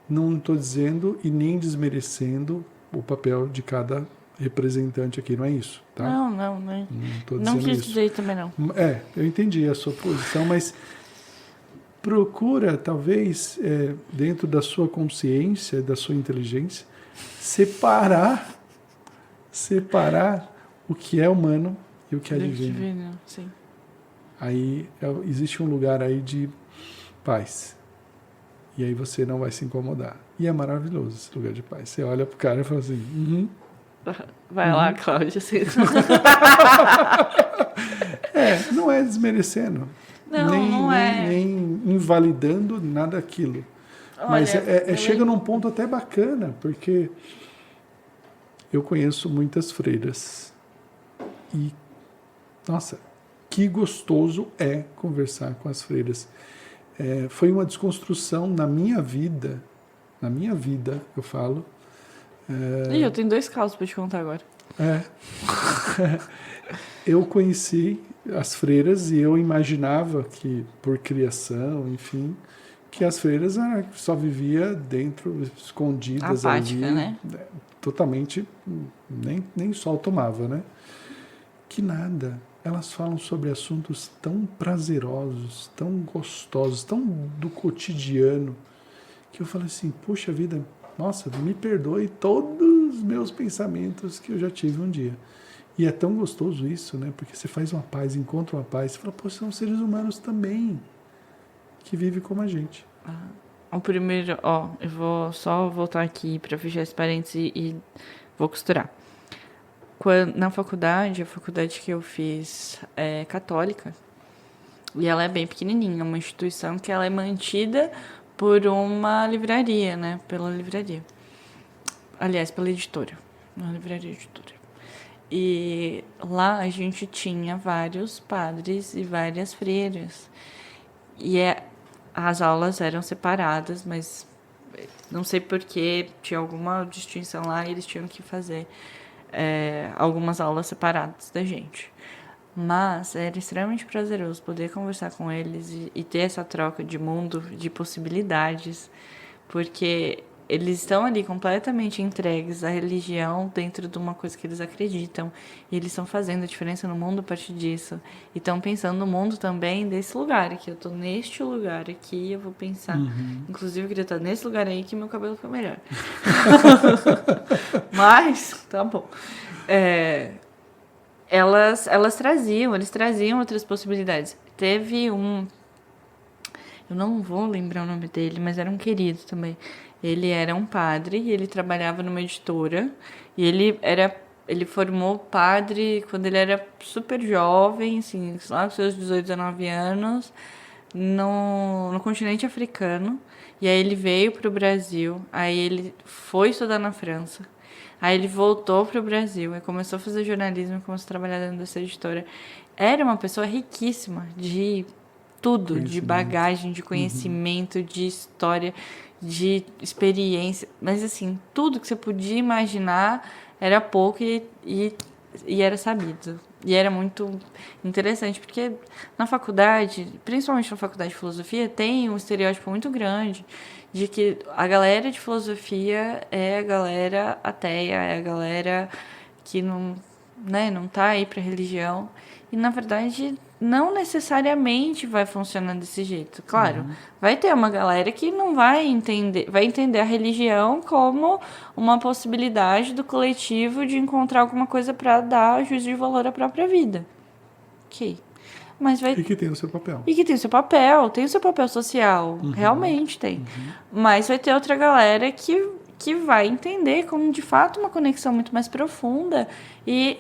não estou dizendo e nem desmerecendo o papel de cada representante aqui, não é isso. Tá? Não. Não quis dizer também, não. Eu entendi a sua posição, mas procura, talvez, dentro da sua consciência, da sua inteligência, separar o que é humano e o que é divino. Sim. Aí existe um lugar aí de paz. E aí você não vai se incomodar. E é maravilhoso esse lugar de paz. Você olha pro cara e fala assim... Vai lá, Cláudia. Não é desmerecendo. Nem invalidando nada daquilo. Mas chega num ponto até bacana, porque eu conheço muitas freiras. E, nossa, que gostoso é conversar com as freiras. Foi uma desconstrução na minha vida, eu falo. Ih, eu tenho 2 casos para te contar agora. Eu conheci as freiras e eu imaginava que, por criação, enfim, que as freiras só vivia dentro, escondidas apática, ali, né? Totalmente, nem sol tomava, né? Que nada. Elas falam sobre assuntos tão prazerosos, tão gostosos, tão do cotidiano, que eu falei assim, puxa vida, nossa, me perdoe todos os meus pensamentos que eu já tive um dia. E é tão gostoso isso, né? Porque você faz uma paz, encontra uma paz, você fala, pô, são seres humanos também, que vivem como a gente. O primeiro, eu vou só voltar aqui para fechar esse parênteses e vou costurar. Na faculdade, a faculdade que eu fiz é católica, e ela é bem pequenininha, uma instituição que ela é mantida por uma livraria, né? Pela livraria. Aliás, pela editora. Uma livraria editora. E lá a gente tinha vários padres e várias freiras. E as aulas eram separadas, mas não sei porquê, tinha alguma distinção lá e eles tinham que fazer algumas aulas separadas da gente. Mas era extremamente prazeroso poder conversar com eles e ter essa troca de mundo, de possibilidades, porque eles estão ali completamente entregues à religião dentro de uma coisa que eles acreditam. E eles estão fazendo a diferença no mundo a partir disso. E estão pensando no mundo também desse lugar aqui. Eu estou neste lugar aqui, eu vou pensar. Inclusive, eu queria estar nesse lugar aí que meu cabelo foi melhor. Mas, tá bom. Eles traziam outras possibilidades. Teve um... Eu não vou lembrar o nome dele, mas era um querido também. Ele era um padre e ele trabalhava numa editora. E ele formou padre quando ele era super jovem, assim, lá com seus 18, 19 anos, no continente africano. E aí ele veio para o Brasil, aí ele foi estudar na França. Aí ele voltou para o Brasil e começou a fazer jornalismo e começou a trabalhar dentro dessa editora. Era uma pessoa riquíssima de tudo, de bagagem, de conhecimento, de história, de experiência. Mas, assim, tudo que você podia imaginar era pouco e era sabido. E era muito interessante, porque na faculdade, principalmente na faculdade de filosofia, tem um estereótipo muito grande de que a galera de filosofia é a galera ateia, é a galera que não, né, não tá aí pra religião. E, na verdade, não necessariamente vai funcionar desse jeito. Claro, vai ter uma galera que não vai entender a religião como uma possibilidade do coletivo de encontrar alguma coisa para dar juízo de valor à própria vida. Ok. Mas vai... E que tem o seu papel. E que tem o seu papel social. Realmente tem. Mas vai ter outra galera que vai entender como, de fato, uma conexão muito mais profunda e...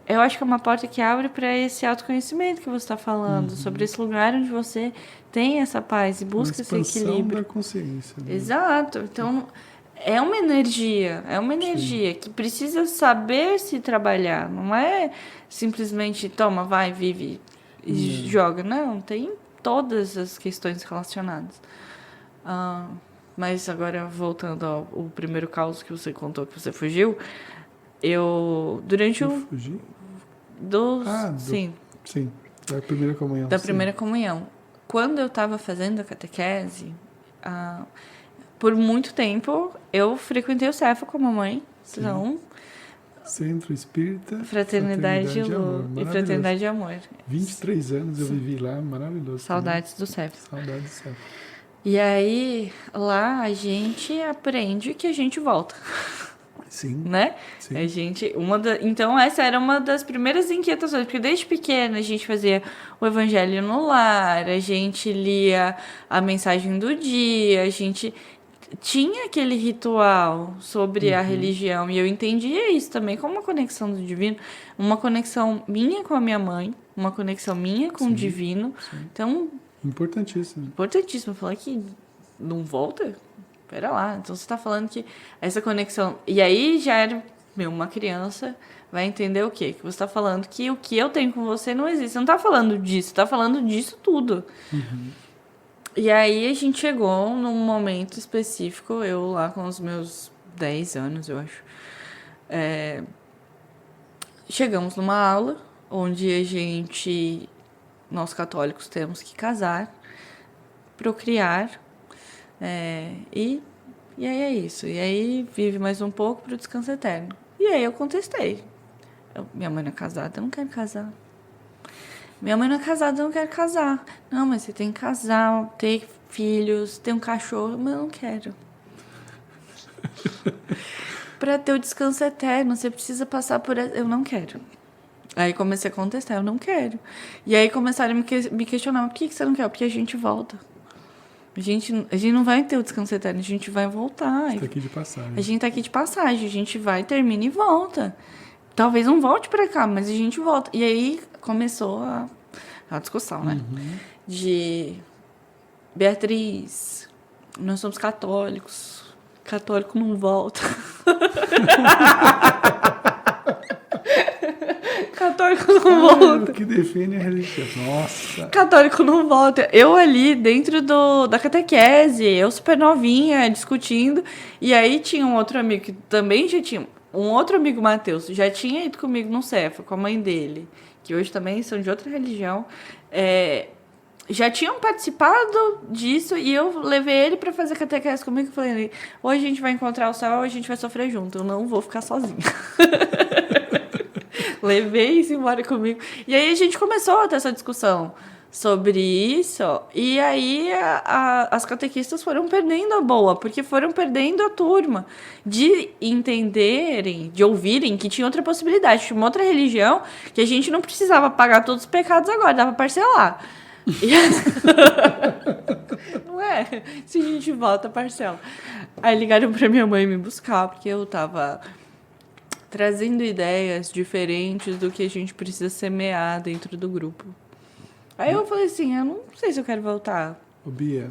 eu acho que é uma porta que abre para esse autoconhecimento que você está falando, sobre esse lugar onde você tem essa paz e busca esse equilíbrio. Da consciência. Né? Exato. Então, é uma energia que precisa saber se trabalhar. Não é simplesmente toma, vai, vive e joga. Não, tem todas as questões relacionadas. Mas agora, voltando ao primeiro caso que você contou que você fugiu, Fugir? Sim. Sim, da primeira comunhão. Da primeira comunhão. Quando eu estava fazendo a catequese, por muito tempo, eu frequentei o Cefa com a mamãe. Então, Centro Espírita Fraternidade e Fraternidade e Amor. 23 anos eu vivi lá, maravilhoso. Saudades do Cefa. Saudades do Cefa. E aí, lá a gente aprende que a gente volta. Sim. Né? Sim. A gente, então, essa era uma das primeiras inquietações, porque desde pequena a gente fazia o evangelho no lar, a gente lia a mensagem do dia, a gente tinha aquele ritual sobre a religião, e eu entendia isso também como uma conexão do divino, uma conexão minha com a minha mãe, uma conexão minha com o divino. Então, importantíssimo falar que não volta. Pera lá, então você está falando que essa conexão... E aí já era, uma criança vai entender o quê? Que você está falando que o que eu tenho com você não existe. Você não está falando disso, está falando disso tudo. E aí a gente chegou num momento específico, eu lá com os meus 10 anos, eu acho. Chegamos numa aula onde nós católicos temos que casar, procriar... E aí é isso. E aí vive mais um pouco para o descanso eterno. E aí eu contestei. Minha mãe não é casada, eu não quero casar. Minha mãe não é casada, eu não quero casar. Não, mas você tem que casar, ter filhos, ter um cachorro, mas eu não quero. Para ter o descanso eterno, você precisa passar por... Eu não quero. Aí comecei a contestar, eu não quero. E aí começaram a me questionar, por que você não quer? Porque a gente volta. A gente não vai ter o descanso eterno, a gente vai voltar. Está aqui de passagem. A gente está aqui de passagem, a gente vai, termina e volta. Talvez não volte para cá, mas a gente volta. E aí começou a discussão, né? De Beatriz, nós somos católicos, católico não volta. Católico não volta. Que define a religião. Nossa. Católico não volta. Eu ali dentro da catequese, eu super novinha, discutindo. E aí tinha um outro amigo que também já tinha... Um outro amigo, Matheus, já tinha ido comigo no Cefa, com a mãe dele, que hoje também são de outra religião. Já tinham participado disso e eu levei ele para fazer catequese comigo e falei, ou a gente vai encontrar o céu ou a gente vai sofrer junto. Eu não vou ficar sozinha. Levei isso embora comigo. E aí a gente começou a ter essa discussão sobre isso. E aí as catequistas foram perdendo a boa, porque foram perdendo a turma de entenderem, de ouvirem que tinha outra possibilidade, tinha uma outra religião, que a gente não precisava pagar todos os pecados agora, dava para parcelar. Não é? Se a gente volta, parcela. Aí ligaram para minha mãe me buscar, porque eu tava... trazendo ideias diferentes do que a gente precisa semear dentro do grupo. Aí eu falei assim, eu não sei se eu quero voltar. Ô Bia,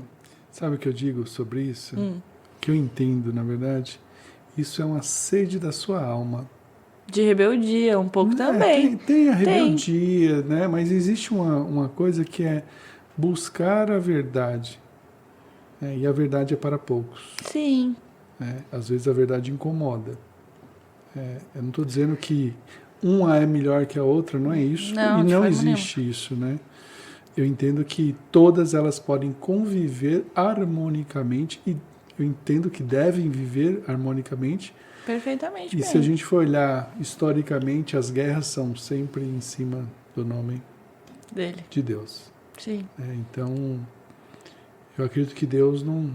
sabe o que eu digo sobre isso? Que eu entendo, na verdade, isso é uma sede da sua alma. De rebeldia, um pouco também. Tem a rebeldia, né? Mas existe uma coisa que é buscar a verdade. E a verdade é para poucos. Sim. Às vezes a verdade incomoda. Eu não estou dizendo que uma é melhor que a outra, não é isso. Não, e de não forma existe isso, né? Eu entendo que todas elas podem conviver harmonicamente e eu entendo que devem viver harmonicamente. Perfeitamente E bem. se a gente for olhar historicamente, as guerras são sempre em cima do nome Dele. de Deus. Sim. Então, eu acredito que Deus não...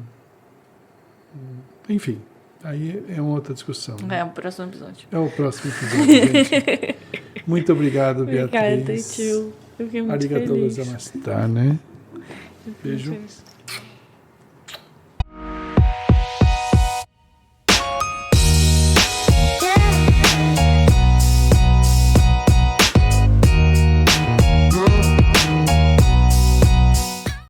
Enfim, aí é uma outra discussão. Né? É o próximo episódio. É o próximo episódio, gente. Muito obrigado, Beatriz. Obrigada, tio. Eu fiquei muito Arigatou feliz. gozaimasu, né? Beijo. Feliz.